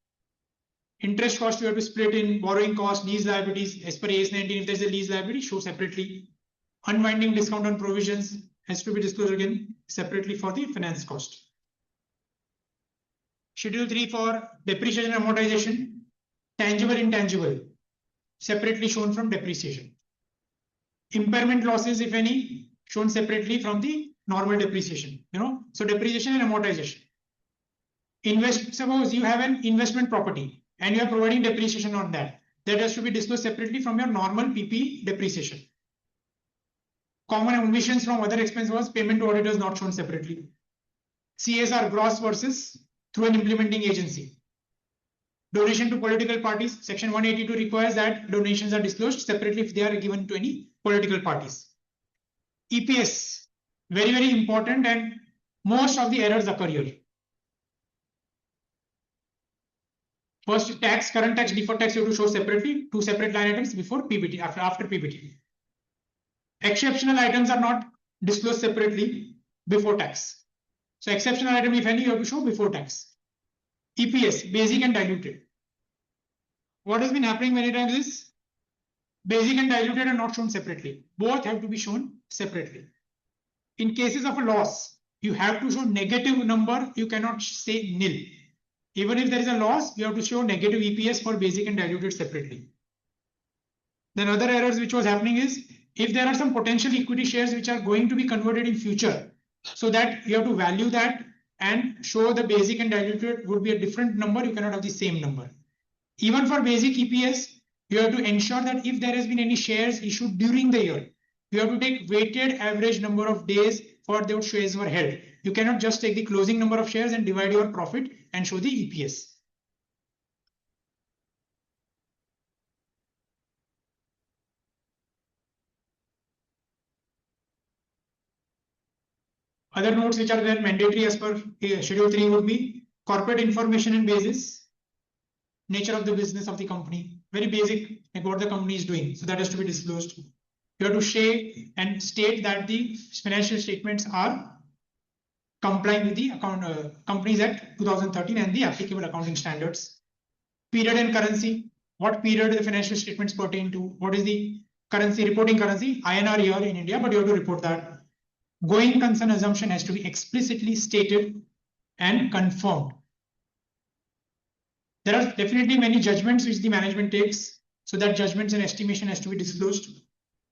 Interest cost you have to split in borrowing cost, lease liabilities. As per AS 19, if there's a lease liability, show separately. Unwinding discount on provisions has to be disclosed again separately for the finance cost. Schedule 3 for depreciation and amortization, tangible, intangible, separately shown from depreciation. Impairment losses, if any, shown separately from the normal depreciation. So depreciation and amortization. Suppose you have an investment property and you are providing depreciation on that. That has to be disclosed separately from your normal PP depreciation. Common omissions from other expense was payment to auditors not shown separately. CSR gross versus through an implementing agency. Donation to political parties. Section 182 requires that donations are disclosed separately if they are given to any political parties. EPS, very, very important, and most of the errors occur here. First, tax, current tax, deferred tax you have to show separately, two separate line items before PBT, after PBT. Exceptional items are not disclosed separately before tax. So exceptional item, if any, you have to show before tax. EPS, basic and diluted. What has been happening many times is basic and diluted are not shown separately. Both have to be shown separately. In cases of a loss, you have to show negative number. You cannot say nil. Even if there is a loss, you have to show negative EPS for basic and diluted separately. Then other errors which was happening is if there are some potential equity shares which are going to be converted in future, so that you have to value that and show the basic and diluted would be a different number. You cannot have the same number. Even for basic EPS, you have to ensure that if there has been any shares issued during the year, you have to take weighted average number of days for those shares were held. You cannot just take the closing number of shares and divide your profit and show the EPS. Other notes which are there mandatory as per Schedule 3 would be corporate information and basis, nature of the business of the company, very basic, like what the company is doing. So that has to be disclosed. You have to share and state that the financial statements are complying with the Companies Act 2013 and the applicable accounting standards. Period and currency, what period the financial statements pertain to, what is the currency, reporting currency, INR here in India, but you have to report that. Going concern assumption has to be explicitly stated and confirmed. There are definitely many judgments which the management takes, so that judgments and estimation has to be disclosed.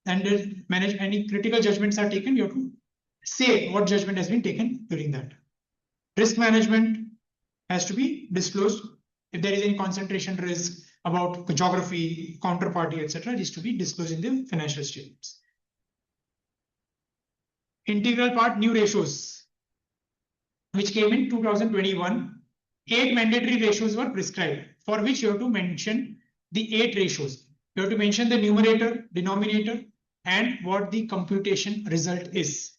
And any critical judgments are taken, you have to say what judgment has been taken during that. Risk management has to be disclosed. If there is any concentration risk about geography, counterparty, etc., it is to be disclosed in the financial statements. Integral part, new ratios, which came in 2021. 8 mandatory ratios were prescribed, for which you have to mention the 8 ratios. You have to mention the numerator, denominator, and what the computation result is.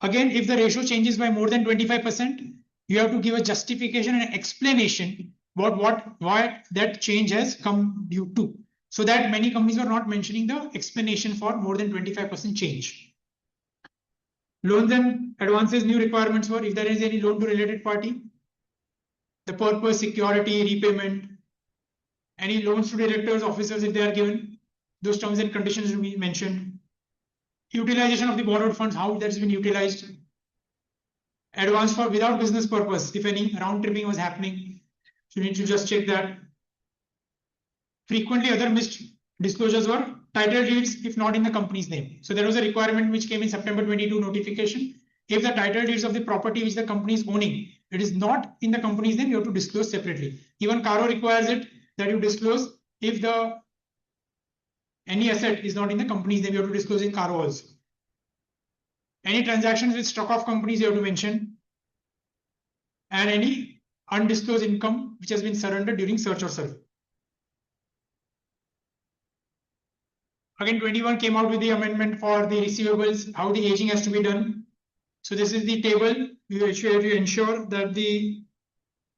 Again, if the ratio changes by more than 25%, you have to give a justification and explanation why that change has come due to. So that many companies were not mentioning the explanation for more than 25% change. Loans and advances, new requirements were if there is any loan to related party, the purpose, security, repayment, any loans to directors, officers if they are given, those terms and conditions will be mentioned. Utilization of the borrowed funds, how that has been utilized. Advance for without business purpose, if any round tripping was happening, so you need to just check that. Frequently other missed disclosures were title deeds if not in the company's name. So there was a requirement which came in September 22 notification. If the title deeds of the property which the company is owning, it is not in the company's name, you have to disclose separately. Even CARO requires it that you disclose if any asset is not in the company's name, you have to disclose in CARO also. Any transactions with stock of companies you have to mention, and any undisclosed income which has been surrendered during search or survey. Again, 21 came out with the amendment for the receivables, how the aging has to be done. So this is the table. We have to ensure that the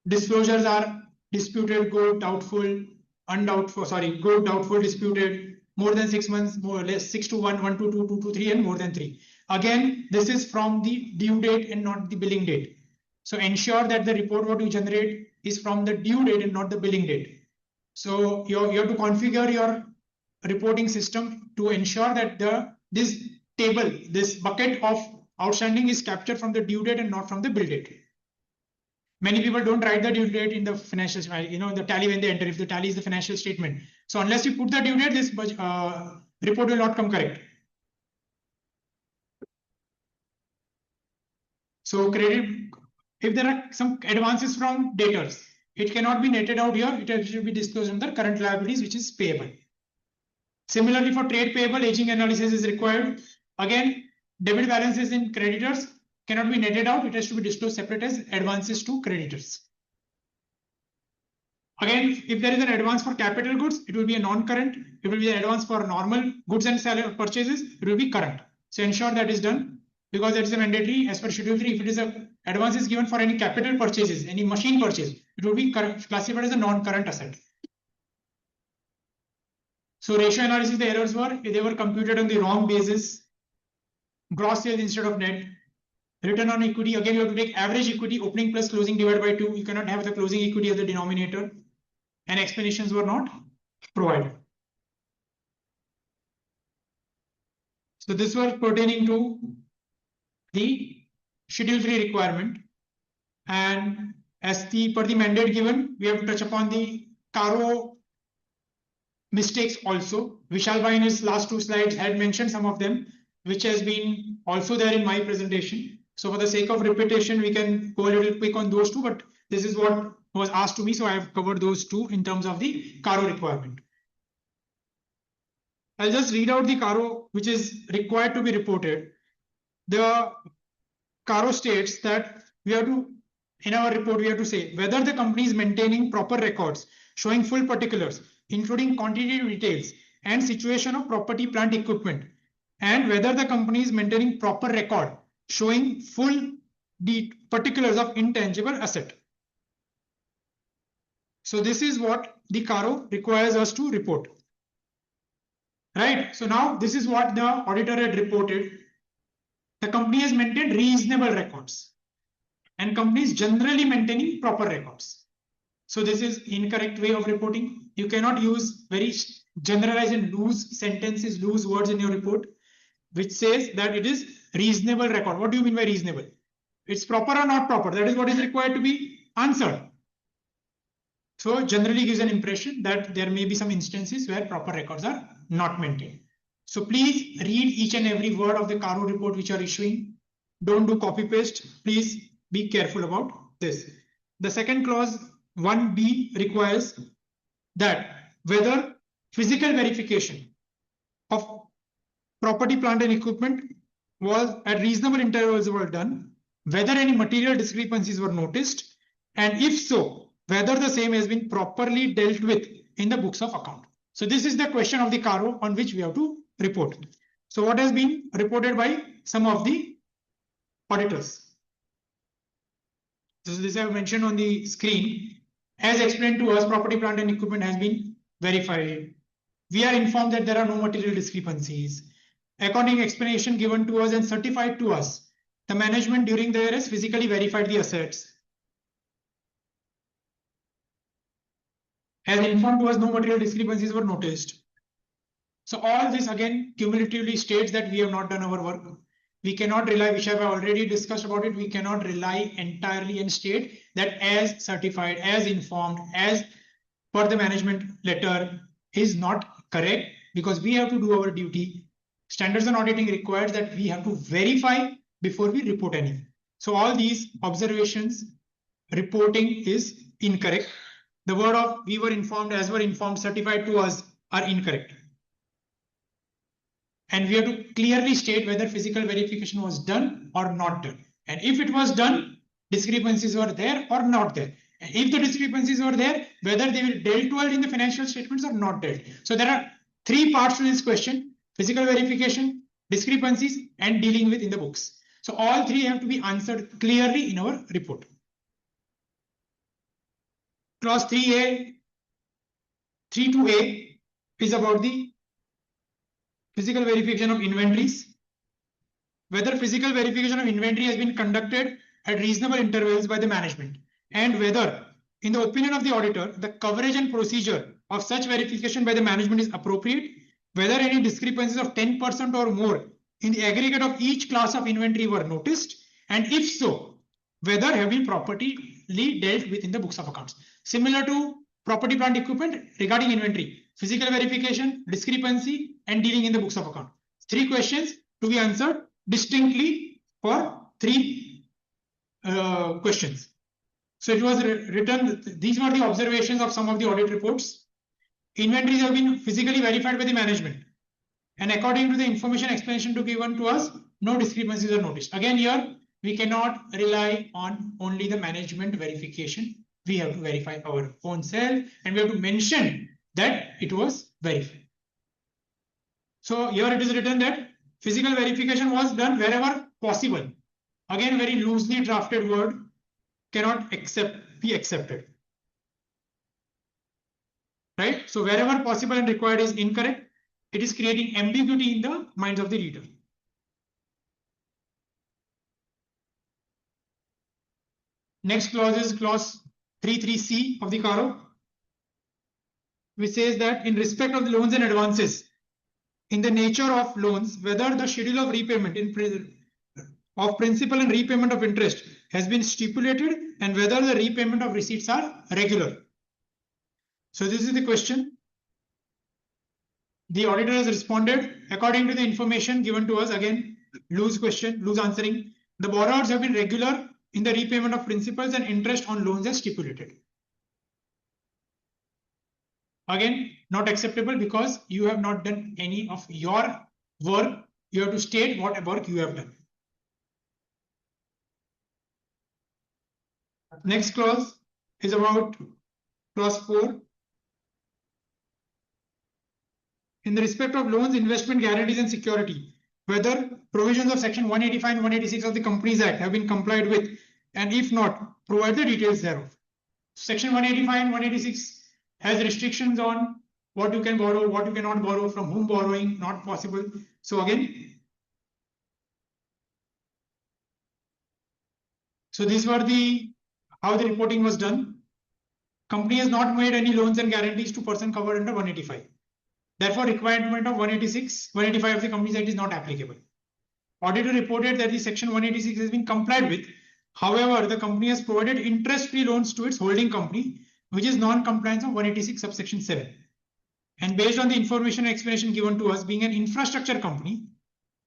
disclosures are disputed, good, doubtful, undoubtful, good, doubtful, disputed, more than 6 months, more or less 6 to 1, 1 to 2, 2 to 3, and more than 3. Again, this is from the due date and not the billing date. So ensure that the report what you generate is from the due date and not the billing date. So you have to configure your reporting system to ensure that this table, this bucket of outstanding is captured from the due date and not from the bill date. Many people don't write the due date in the financial, the tally when they enter, if the tally is the financial statement. So unless you put the due date, this report will not come correct. So credit, if there are some advances from debtors, it cannot be netted out here. It should be disclosed under current liabilities, which is payable. Similarly, for trade payable, aging analysis is required. Again, debit balances in creditors cannot be netted out. It has to be disclosed separate as advances to creditors. Again, if there is an advance for capital goods, it will be a non-current. It will be an advance for normal goods and purchases. It will be current. So ensure that is done because that is a mandatory as per Schedule 3. If it is a advance is given for any capital purchases, any machine purchase, it will be classified as a non-current asset. So ratio analysis, the errors were they were computed on the wrong basis. Gross sales instead of net. Return on equity, again you have to take average equity opening plus closing divided by 2. You cannot have the closing equity as the denominator. And explanations were not provided. So this was pertaining to the Schedule 3 requirement. And as per the mandate given, we have to touch upon the Caro mistakes also. Vishal Bhai in his last 2 slides had mentioned some of them, which has been also there in my presentation. So for the sake of repetition, we can go a little quick on those 2, but this is what was asked to me, so I have covered those 2 in terms of the Caro requirement. I'll just read out the Caro which is required to be reported. The Caro states that we have to, in our report, we have to say whether the company is maintaining proper records showing full particulars, including quantitative details and situation of property, plant, equipment, and whether the company is maintaining proper record showing full particulars of intangible asset. So this is what the Caro requires us to report. Right. So now this is what the auditor had reported. The company has maintained reasonable records and company is generally maintaining proper records. So this is incorrect way of reporting. You cannot use very generalized and loose sentences, loose words in your report, which says that it is reasonable record. What do you mean by reasonable? It's proper or not proper? That is what is required to be answered. So generally gives an impression that there may be some instances where proper records are not maintained. So please read each and every word of the Caro report which you are issuing. Don't do copy paste. Please be careful about this. The second clause 1B requires that whether physical verification of property, plant and equipment was at reasonable intervals were done, whether any material discrepancies were noticed, and if so, whether the same has been properly dealt with in the books of account. So this is the question of the Caro on which we have to report. So what has been reported by some of the auditors? So this I have mentioned on the screen. As explained to us, property, plant and equipment has been verified. We are informed that there are no material discrepancies. According explanation given to us and certified to us, the management during the year has physically verified the assets. As informed to us, no material discrepancies were noticed. So all this again cumulatively states that we have not done our work. We cannot rely, which I have already discussed about it, we cannot rely entirely and state that as certified, as informed, as per the management letter is not correct, because we have to do our duty. Standards on auditing requires that we have to verify before we report anything. So all these observations, reporting is incorrect. The word of we were informed, as were informed, certified to us are incorrect. And we have to clearly state whether physical verification was done or not done. And if it was done, discrepancies were there or not there. And if the discrepancies were there, whether they were dealt with in the financial statements or not dealt. So there are 3 parts to this question: physical verification, discrepancies, and dealing with in the books. So all 3 have to be answered clearly in our report. Clause 3A, 3.2a is about the physical verification of inventories. Whether physical verification of inventory has been conducted at reasonable intervals by the management, and whether, in the opinion of the auditor, the coverage and procedure of such verification by the management is appropriate, whether any discrepancies of 10% or more in the aggregate of each class of inventory were noticed, and if so, whether have been properly dealt with in the books of accounts. Similar to property, plant, equipment, regarding inventory, physical verification, discrepancy, and dealing in the books of account. 3 questions to be answered distinctly for 3 questions. So it was written, these were the observations of some of the audit reports. Inventories have been physically verified by the management, and according to the information explanation to given to us, no discrepancies are noticed. Again, here we cannot rely on only the management verification. We have to verify our own self and we have to mention that it was verified. So here it is written that physical verification was done wherever possible. Again, very loosely drafted word, cannot be accepted. Right? So wherever possible and required is incorrect. It is creating ambiguity in the minds of the reader. Next clause is clause 33C of the CARO, which says that in respect of the loans and advances, in the nature of loans, whether the schedule of repayment of principal and repayment of interest has been stipulated and whether the repayment of receipts are regular. So this is the question. The auditor has responded according to the information given to us. Again, loose question, loose answering. The borrowers have been regular in the repayment of principals and interest on loans as stipulated. Again, not acceptable because you have not done any of your work. You have to state what work you have done. Next clause is about clause 4. In the respect of loans, investment guarantees and security, whether provisions of section 185 and 186 of the Companies Act have been complied with, and if not, provide the details thereof. Section 185 and 186 has restrictions on what you can borrow, what you cannot borrow, from whom borrowing, not possible. So again, so these were how the reporting was done. Company has not made any loans and guarantees to person covered under 185. Therefore, requirement of 185 of the Companies Act is not applicable. Auditor reported that the section 186 has been complied with. However, the company has provided interest-free loans to its holding company, which is non-compliance of 186 subsection 7. And based on the information and explanation given to us, being an infrastructure company,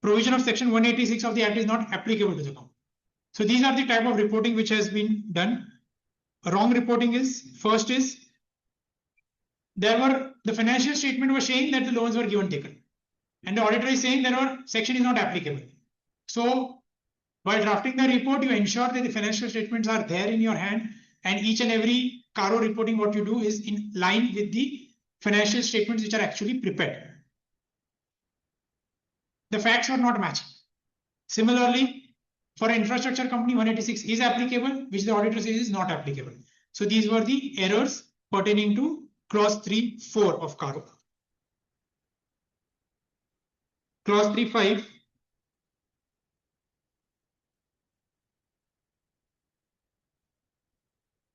provision of section 186 of the Act is not applicable to the company. So these are the type of reporting which has been done. Wrong reporting is, first is, the financial statement was saying that the loans were given taken. And the auditor is saying that section is not applicable. So while drafting the report, you ensure that the financial statements are there in your hand, and each and every CARO reporting what you do is in line with the financial statements which are actually prepared. The facts are not matching. Similarly, for an infrastructure company, 186 is applicable, which the auditor says is not applicable. So these were the errors pertaining to clause 3.4 of CARO. Clause 3.5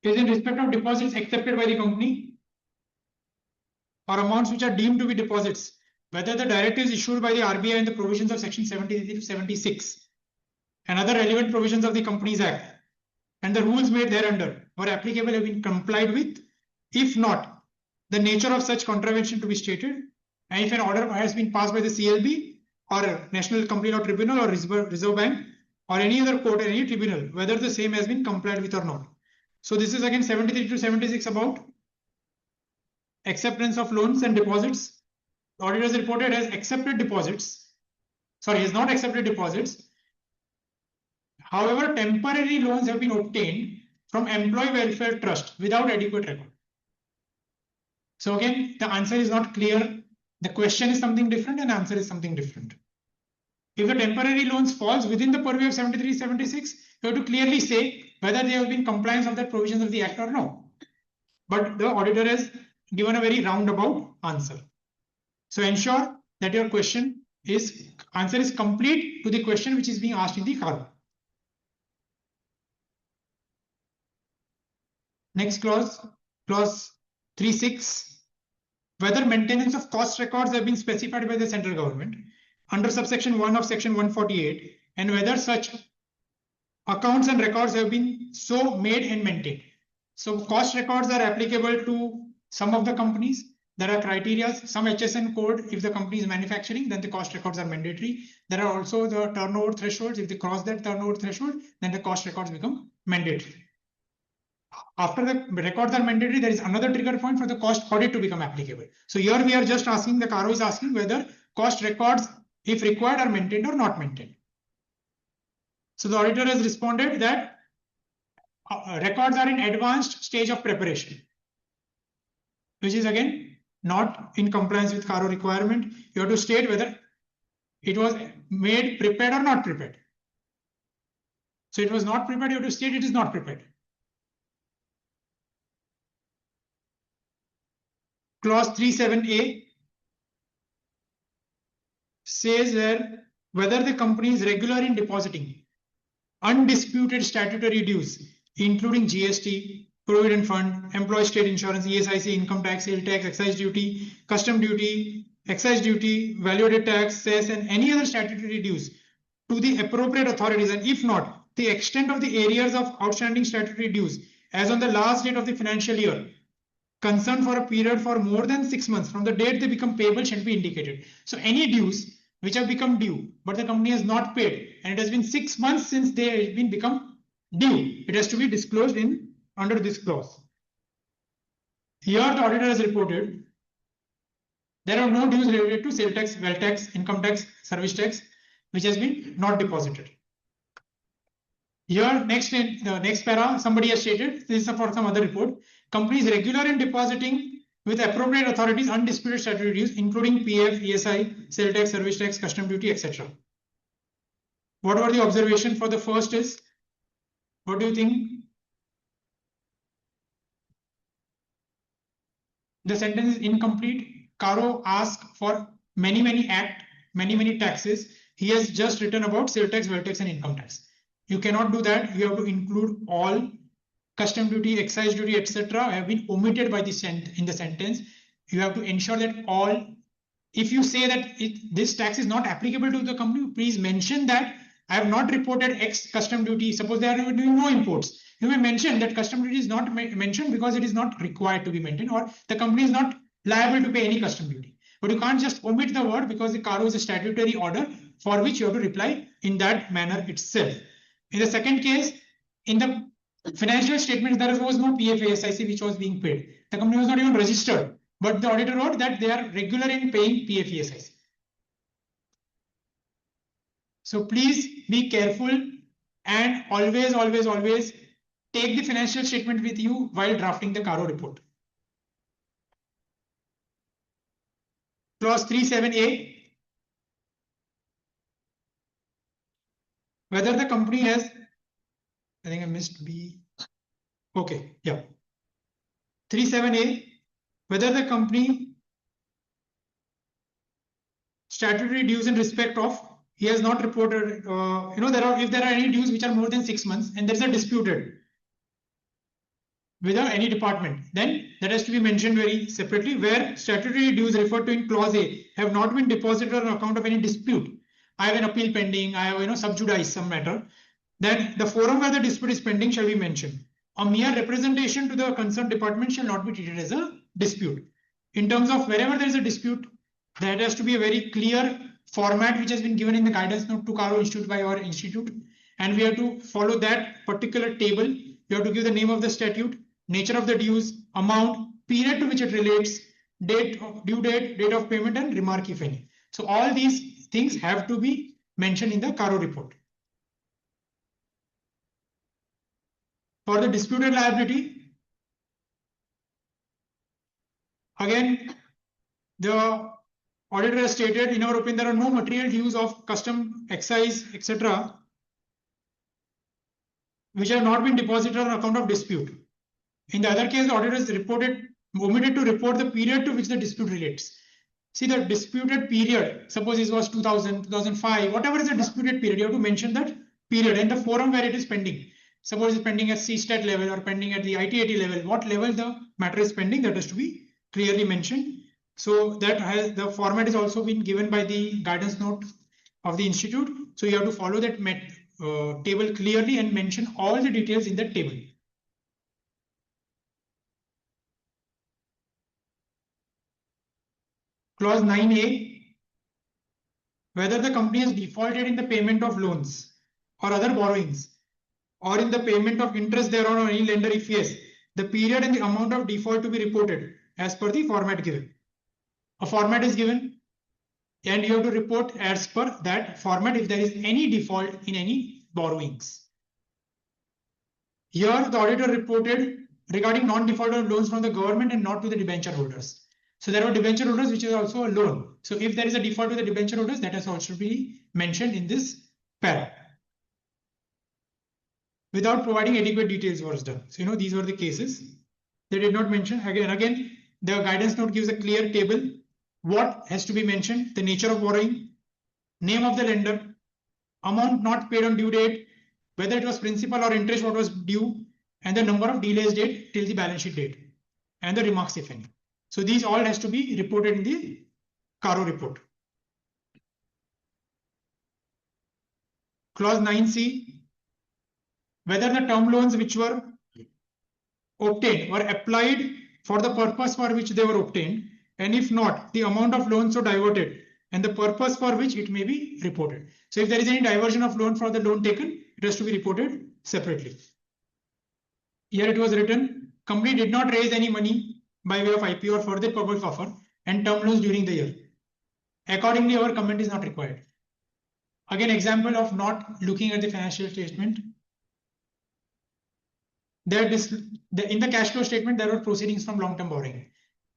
is in respect of deposits accepted by the company or amounts which are deemed to be deposits, whether the directives issued by the RBI and the provisions of section 73 to 76 and other relevant provisions of the Companies Act and the rules made thereunder were applicable have been complied with. If not, the nature of such contravention to be stated, and if an order has been passed by the CLB or National Company Law Tribunal or Reserve Bank or any other court or any tribunal, whether the same has been complied with or not. So this is again 73 to 76 about acceptance of loans and deposits. The auditor has reported has accepted deposits. Sorry, has not accepted deposits. However, temporary loans have been obtained from Employee Welfare Trust without adequate record. So again, the answer is not clear. The question is something different and answer is something different. If the temporary loans falls within the purview of 73, 76, you have to clearly say whether they have been compliance of the provisions of the Act or no. But the auditor has given a very roundabout answer. So ensure that your answer is complete to the question which is being asked in the CARO. Next clause, clause 3.6. Whether maintenance of cost records have been specified by the central government under subsection 1 of section 148 and whether such accounts and records have been so made and maintained. So cost records are applicable to some of the companies. There are criteria, some HSN code. If the company is manufacturing, then the cost records are mandatory. There are also the turnover thresholds. If they cross that turnover threshold, then the cost records become mandatory. After the records are mandatory, there is another trigger point for the cost audit to become applicable. So here we are just asking, the CARO is asking whether cost records, if required, are maintained or not maintained. So the auditor has responded that records are in advanced stage of preparation, which is again not in compliance with CARO requirement. You have to state whether it was made, prepared or not prepared. So it was not prepared, you have to state it is not prepared. Clause 37A says there whether the company is regular in depositing undisputed statutory dues, including GST, Provident Fund, Employee State Insurance, ESIC, income tax, sale tax, excise duty, custom duty, excise duty, value-added tax, cess, and any other statutory dues to the appropriate authorities, and if not, the extent of the areas of outstanding statutory dues as on the last date of the financial year concerned for a period for more than 6 months from the date they become payable shall be indicated. So any dues which have become due, but the company has not paid, and it has been 6 months since they have been become due, it has to be disclosed in under this clause. Here the auditor has reported there are no dues related to sale tax, wealth tax, income tax, service tax, which has been not deposited. Here next in the next para, somebody has stated, this is for some other report, company is regular in depositing with appropriate authorities undisputed statutory dues, including PF, ESI, sale tax, service tax, custom duty, etc. Whatever the observation for the first is, what do you think? The sentence is incomplete. CARO asked for many act, many taxes. He has just written about sale tax, wealth tax, and income tax. You cannot do that. You have to include all custom duty, excise duty, etc. have been omitted by in the sentence. You have to ensure that all. If you say that this tax is not applicable to the company, please mention that I have not reported X custom duty. Suppose they are doing no imports. You may mention that custom duty is not mentioned because it is not required to be maintained, or the company is not liable to pay any custom duty. But you can't just omit the word because the CARO is a statutory order for which you have to reply in that manner itself. In the second case, in the financial statements, there was no PF-ASIC which was being paid. The company was not even registered, but the auditor wrote that they are regular in paying PF-ASIC. So please be careful and always take the financial statement with you while drafting the CARO report. Clause 37A. Whether the company has, I think I missed B. Okay, yeah. 37A. Whether the company statutory dues in respect of, he has not reported, if there are any dues which are more than 6 months and there is a disputed without any department, then that has to be mentioned very separately. Where statutory dues referred to in clause A have not been deposited on account of any dispute, I have an appeal pending, I have sub judice some matter, then the forum where the dispute is pending shall be mentioned. A mere representation to the concerned department shall not be treated as a dispute. In terms of wherever there is a dispute, there has to be a very clear format which has been given in the guidance note to CARO Institute by our institute, and we have to follow that particular table. You have to give the name of the statute, nature of the dues, amount, period to which it relates, date of due date, date of payment, and remark if any. So all these things have to be mentioned in the CARO report. For the disputed liability, again, the auditor has stated, in our opinion, there are no material dues of custom, excise, etc., which have not been deposited on account of dispute. In the other case, the auditor has omitted to report the period to which the dispute relates. See, the disputed period, suppose it was 2000, 2005, whatever is the disputed period, you have to mention that period and the forum where it is pending. Suppose it's pending at CSTAT level or pending at the ITAT level, what level the matter is pending, that has to be clearly mentioned. So that has the format is also been given by the guidance note of the institute. So you have to follow that table clearly and mention all the details in that table. Clause 9A. Whether the company has defaulted in the payment of loans or other borrowings, or in the payment of interest thereon on any lender, if yes, the period and the amount of default to be reported as per the format given. A format is given and you have to report as per that format if there is any default in any borrowings. Here, the auditor reported regarding non-default loans from the government and not to the debenture holders. So there were debenture holders, which is also a loan. So if there is a default to the debenture holders, that has also be mentioned in this para. Without providing adequate details was done. So these were the cases. They did not mention. Again, the guidance note gives a clear table. What has to be mentioned, the nature of borrowing, name of the lender, amount not paid on due date, whether it was principal or interest what was due, and the number of delays date till the balance sheet date, and the remarks if any. So these all has to be reported in the CARO report. Clause 9C, whether the term loans which were obtained were applied for the purpose for which they were obtained, and if not, the amount of loans so diverted and the purpose for which it may be reported. So if there is any diversion of loan for the loan taken, it has to be reported separately. Here it was written, company did not raise any money by way of IPO or further public offer and term loans during the year. Accordingly, our comment is not required. Again, example of not looking at the financial statement. In the cash flow statement, there were proceedings from long-term borrowing.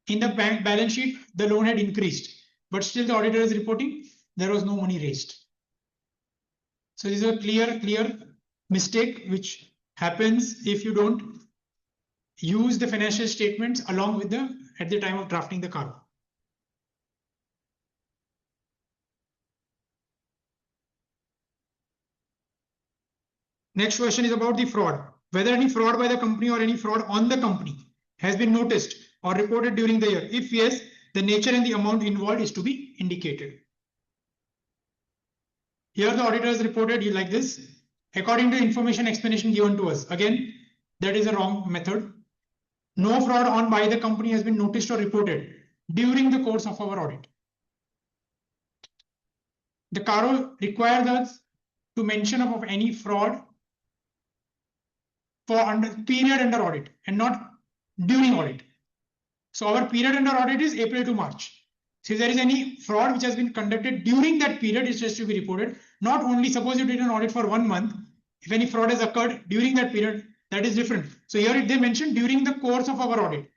In the bank balance sheet, the loan had increased, but still the auditor is reporting there was no money raised. So this is a clear mistake which happens if you don't use the financial statements along with at the time of drafting the CARO. Next question is about the fraud. Whether any fraud by the company or any fraud on the company has been noticed or reported during the year. If yes, the nature and the amount involved is to be indicated. Here the auditor has reported like this. According to information explanation given to us. Again, that is a wrong method. No fraud on by the company has been noticed or reported during the course of our audit. The CARO requires us to mention of any fraud for period under audit and not during audit. So our period under audit is April to March. So if there is any fraud which has been conducted during that period, it has to be reported. Not only suppose you did an audit for 1 month, if any fraud has occurred during that period, that is different. So here they mentioned during the course of our audit.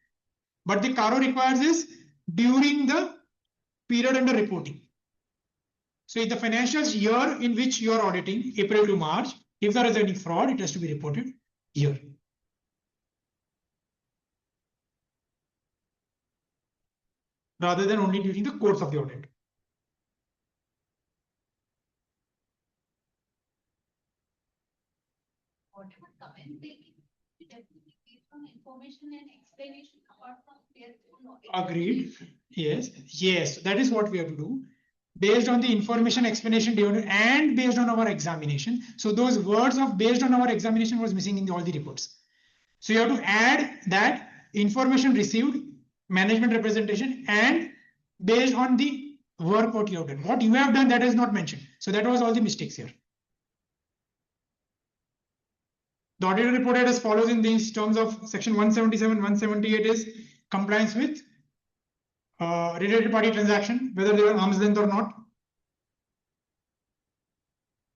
But the CARO requires is during the period under reporting. So in the financial year in which you are auditing, April to March, if there is any fraud, it has to be reported here. Rather than only during the course of the audit. Whatever comment they give, it definitely based on information and explanation apart from their own knowledge. Agreed. Yes, that is what we have to do. Based on the information explanation given and based on our examination. So those words of based on our examination was missing in all the reports. So you have to add that information received, management representation, and based on the work what you have done. What you have done, that is not mentioned. So that was all the mistakes here. The auditor reported as follows in these terms of section 177, 178 is compliance with related party transaction, whether they were arm's length or not.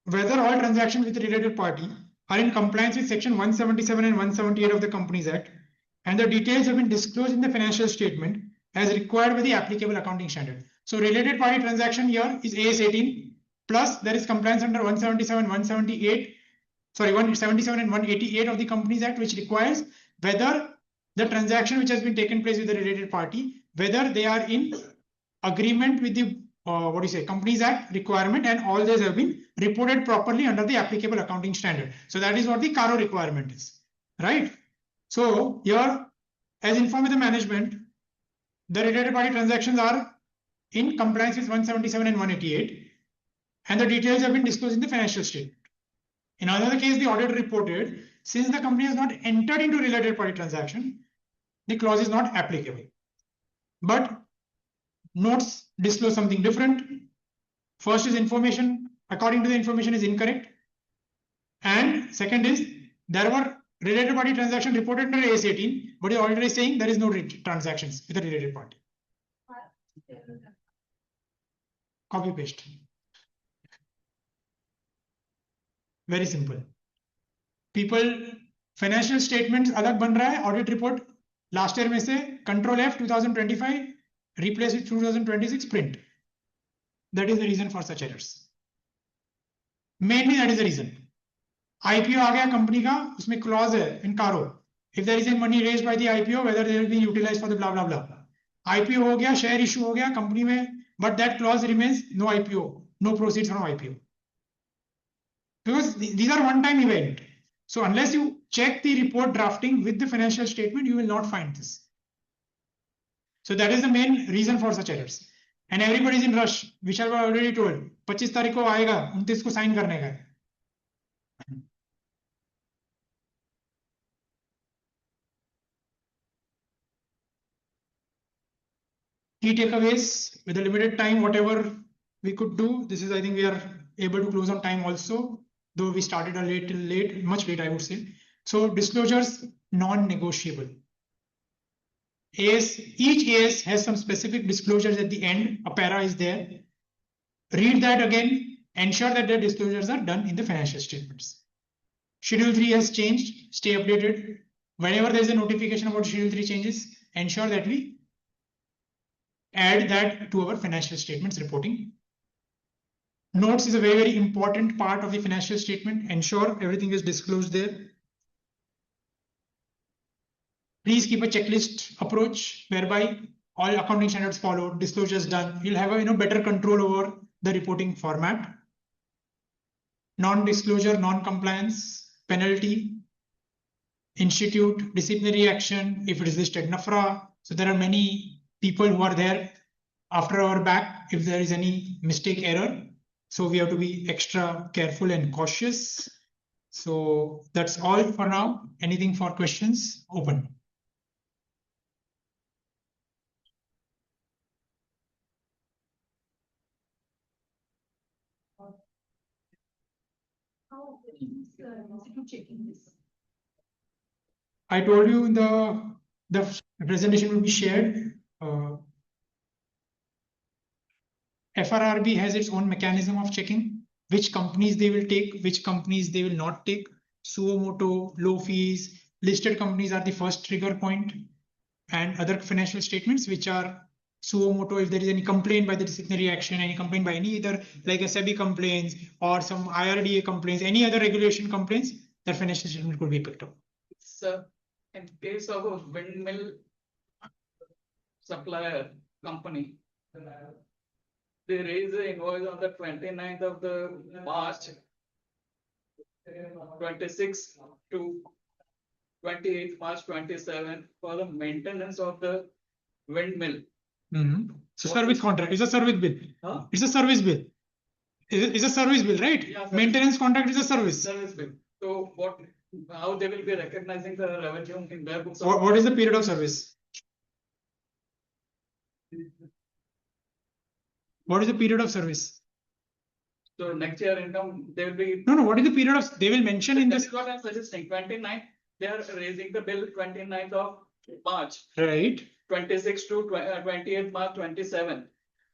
Whether all transactions with related party are in compliance with section 177 and 178 of the Companies Act, and the details have been disclosed in the financial statement as required by the applicable accounting standard. So related party transaction here is AS 18 plus there is compliance under 177, 178, sorry 177 and 188 of the Companies Act, which requires whether the transaction which has been taken place with the related party, whether they are in agreement with the Companies Act requirement, and all these have been reported properly under the applicable accounting standard. So that is what the CARO requirement is, right? So here, as informed with the management, the related party transactions are in compliance with 177 and 188, and the details have been disclosed in the financial statement. In another case, the auditor reported, since the company has not entered into related party transaction, the clause is not applicable. But notes disclose something different. First is information, according to the information is incorrect. And second is, there were related party transaction reported under AS 18, but the auditor is saying there is no transactions with a related party. Copy paste. Very simple. People, financial statements अलग बन रहा है, audit report last year में से Control F 2025 replace with 2026 print. That is the reason for such errors. Mainly that is the reason. IPO आ गया company का, उसमें clause है in caro. If there is a money raised by the IPO, whether they will be utilized for the blah blah blah. IPO हो गया, share issue हो गया company में, but that clause remains no IPO, no proceeds from IPO. Because these are one-time event. So unless you check the report drafting with the financial statement, you will not find this. So that is the main reason for such errors. And everybody is in rush. Vishal was already told. 25 तारीख को आएगा, 29 को sign करने का है. Key takeaways with a limited time, whatever we could do. This is, I think we are able to close on time also, though we started a little late, much late, I would say. So disclosures, non-negotiable. Each AS has some specific disclosures at the end. A para is there. Read that again. Ensure that the disclosures are done in the financial statements. Schedule 3 has changed. Stay updated. Whenever there is a notification about Schedule 3 changes, ensure that we add that to our financial statements reporting. Notes is a very, very important part of the financial statement. Ensure everything is disclosed there. Please keep a checklist approach whereby all accounting standards followed, disclosures done. You'll have a better control over the reporting format. Non-disclosure, non-compliance, penalty, institute, disciplinary action if it is listed NAFRA. So there are many people who are there after our back if there is any mistake, error. So we have to be extra careful and cautious. So that's all for now. Anything for questions? Open. How is institute checking this? I told you in the presentation will be shared. FRRB has its own mechanism of checking which companies they will take, which companies they will not take. Suo moto, low fees, listed companies are the first trigger point, and other financial statements which are suo moto if there is any complaint by the disciplinary action, any complaint by any either like a SEBI complaints or some IRDA complaints, any other regulation complaints, that financial statement could be picked up. So in case of a windmill supplier company, they raise the invoice on the 29th of the March 26 to 28th March 27 for the maintenance of the windmill. So service contract is a service bill. Huh? It's a service bill. It's a service bill, right? Yeah, service. Maintenance contract is a service. Service bill. So how they will be recognizing the revenue in their books? What is the period of service? What is the period of service? So next year income they will be. No, what is the period of? They will mention in This this. is what I'm suggesting. 29th, they are raising the bill 29th of March. Right. 26 to 28th March 27.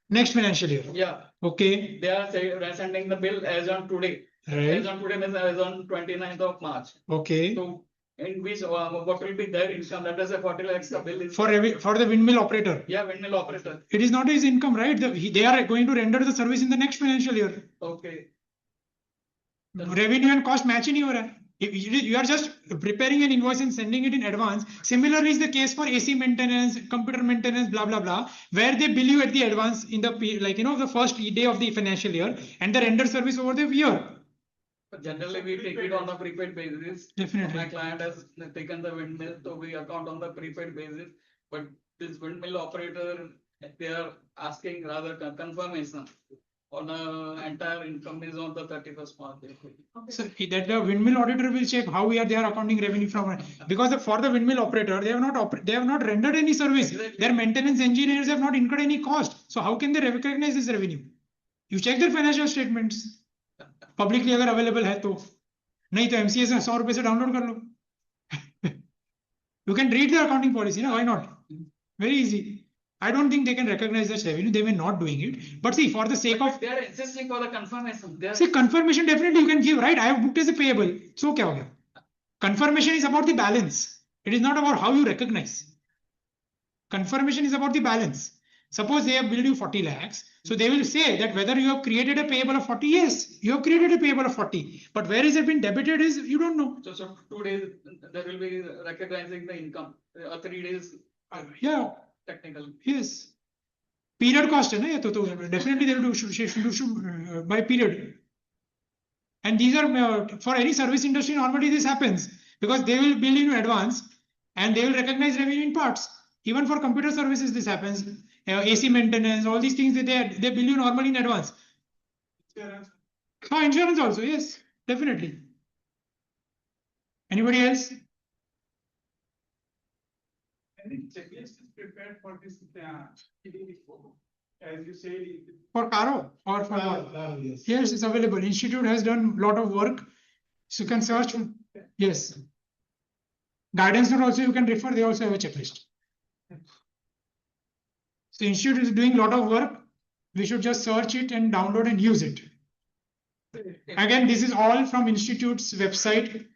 Next financial year. Yeah, Okay. they are sending the bill as on today. Right. As on today means as on 29th of March. Okay. So in which what will be their income? That is a 40 lakhs the bill is. For the windmill operator. Yeah, windmill operator. It is not his income, right? They are going to render the service in the next financial year. Okay. Revenue and cost match नहीं हो रहा है. You are just preparing an invoice and sending it in advance. Similarly is the case for AC maintenance, computer maintenance, blah blah blah, where they bill you at the advance in the the first day of the financial year and the render service over the year. But generally we take it on a prepaid basis. Definitely. My client has taken the windmill, so we account on the prepaid basis. But this windmill operator, they are asking rather confirmation on entire income is on the 31st March. So that the windmill auditor will check how they are accounting revenue from, because for the windmill operator they have not rendered any service. Their maintenance engineers have not incurred any cost. So how can they recognize this revenue? You check their financial statements. Publicly अगर available है तो, नहीं तो MCA से 100 रुपए से download कर लो. You can read the accounting policy, no? Why not? Very easy. I don't think they can recognize that revenue. They may not doing it. But see, for the sake of They are insisting for the confirmation. They are see confirmation, definitely you can give, right? I have booked as a payable. So kya ho gaya? Confirmation is about the balance. It is not about how you recognize. Confirmation is about the balance. Suppose they have billed you 40 lakhs. So they will say that whether you have created a payable of 40, yes, you have created a payable of 40. But where is it been debited is you don't know. so 2 days there will be recognizing the income. 3 days Yeah, technical. yes. Period cost है ना ये तो definitely they will do by period. And these are for any service industry normally this happens because they will bill in advance and they will recognize revenue in parts. Even for computer services this happens. AC maintenance, all these things they bill you normally in advance. Insurance also, yes, definitely. Anybody else? Any checklist is prepared for this as you say. For Caro or for Caro, yes. Yes, it's available. Institute has done a lot of work. So you can search. Yes. Guidance note also you can refer. They also have a checklist. So Institute is doing a lot of work. We should just search it and download and use it. Again, this is all from Institute's website.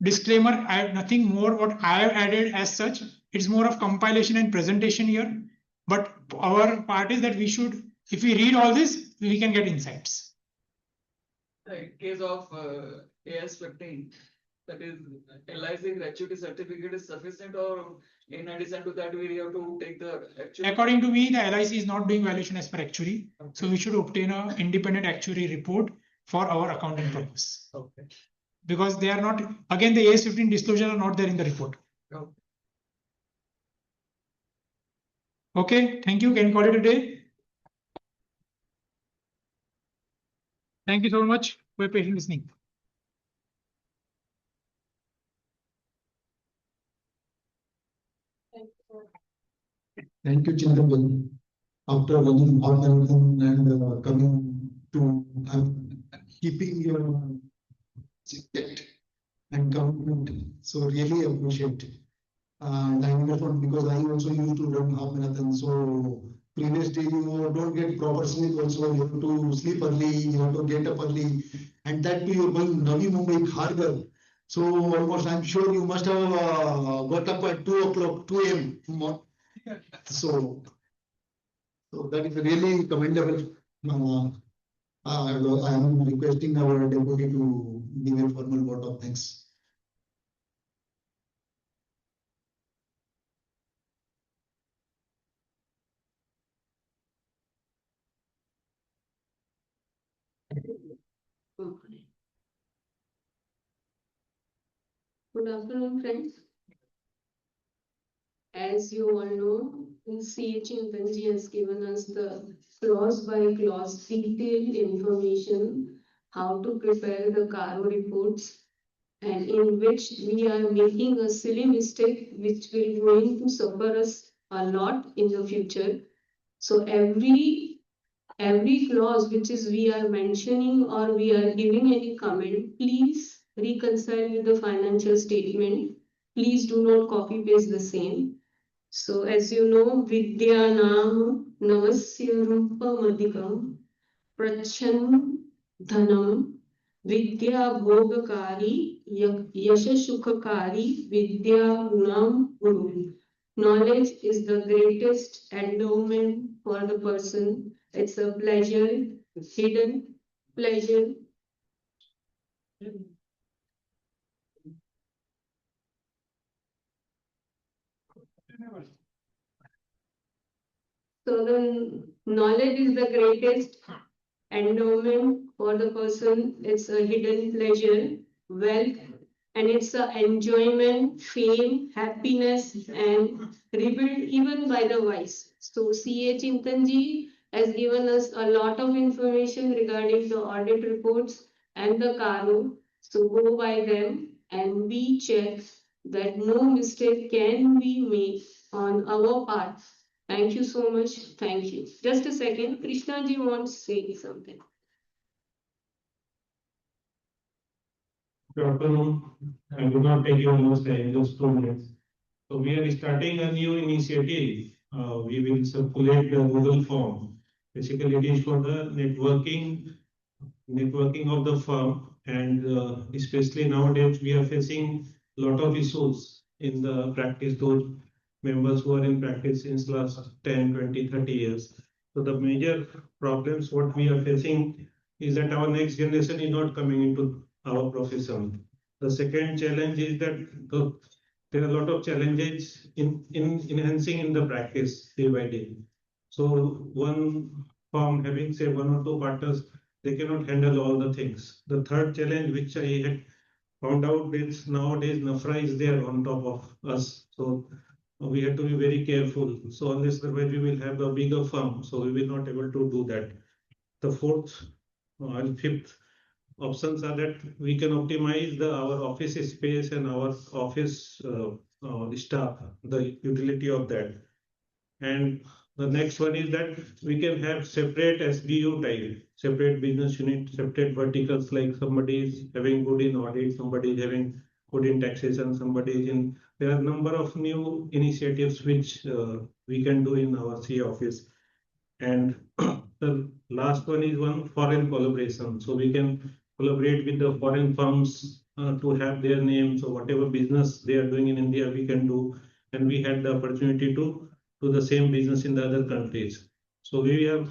Disclaimer, I have nothing more what I have added as such. It's more of compilation and presentation here. But our part is that we should, if we read all this, we can get insights. In case of AS15, that is LIC gratuity certificate is sufficient, or in addition to that we have to take the actual. According to me, the LIC is not doing valuation as per actuary. Okay. So we should obtain an independent actuary report for our accounting purpose. Okay. Because they are not, again, the AS15 disclosure are not there in the report. Okay. Okay, thank you. Can you call it a day? Thank you so much for your patient listening. Thank you, Chintan. After running all marathon and coming to keeping your subject and commitment, so really appreciate. And I understand because I also used to run half marathon. So previous day you don't get proper sleep. Also you have to sleep early. You have to get up early, and that too you're going Navi Mumbai Kharghar. So almost I'm sure you must have got up at 2 o'clock, 2 a.m. So that is really commendable. I am requesting our deputy to give a formal vote of thanks. Okay. Good afternoon, friends. As you all know, Chintan has given us the clause by clause detailed information how to prepare the Caro reports, and in which we are making a silly mistake which will going to suffer us a lot in the future. So every clause which is we are mentioning or we are giving any comment, please reconcile with the financial statement. Please do not copy paste the same. So as you know, Vidyanam Navasya Rupa Madhikam Prachan Dhanam Vidya Bhogakari Yashashukakari Vidya Gunam Guru. Knowledge is the greatest endowment for the person. It's a pleasure, hidden pleasure. So the knowledge is the greatest endowment for the person. It's a hidden pleasure, wealth, and it's a enjoyment, fame, happiness, and rebuilt even by the wise. So CA Chintanji has given us a lot of information regarding the audit reports and the Caro. So go by them and we check that no mistake can be made on our part. Thank you so much. Thank you. Just a second. Krishna ji wants to say something. Good afternoon. I will not take you almost time, just 2 minutes. So we are starting a new initiative we will circulate the Google form. Basically, it is for the networking of the firm, and especially nowadays we are facing a lot of issues in the practice, those members who are in practice since last 10, 20, 30 years. So the major problems what we are facing is that our next generation is not coming into our profession. The second challenge is that there are a lot of challenges in enhancing in the practice day by day. So one firm having say one or two partners, they cannot handle all the things. The third challenge which I had found out is nowadays NAFRA is there on top of us. So we have to be very careful. So unless otherwise we will have a bigger firm, so we will not able to do that. The fourth and fifth options are that we can optimize our office space and our office staff, the utility of that. And the next one is that we can have separate SBU type, separate business unit, separate verticals, like somebody is having good in audit, somebody is having good in taxation, somebody is in. There are a number of new initiatives which we can do in our C office. And the last one is one foreign collaboration. So we can collaborate with the foreign firms to have their names. So whatever business they are doing in India, we can do. And we had the opportunity to do the same business in the other countries. So we are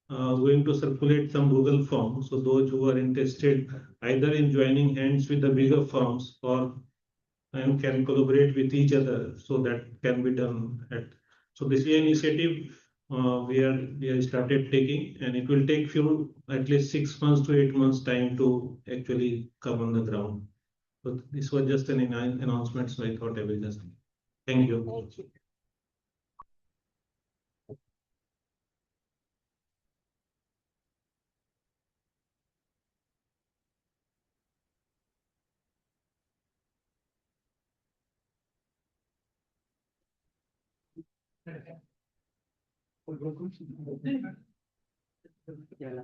going to circulate some Google forms. So those who are interested either in joining hands with the bigger firms or and can collaborate with each other, so that can be done at. So this is an initiative we are started taking, and it will take few at least 6 months to 8 months time to actually come on the ground. So this was just an announcement, so I thought I will just thank you. Yeah.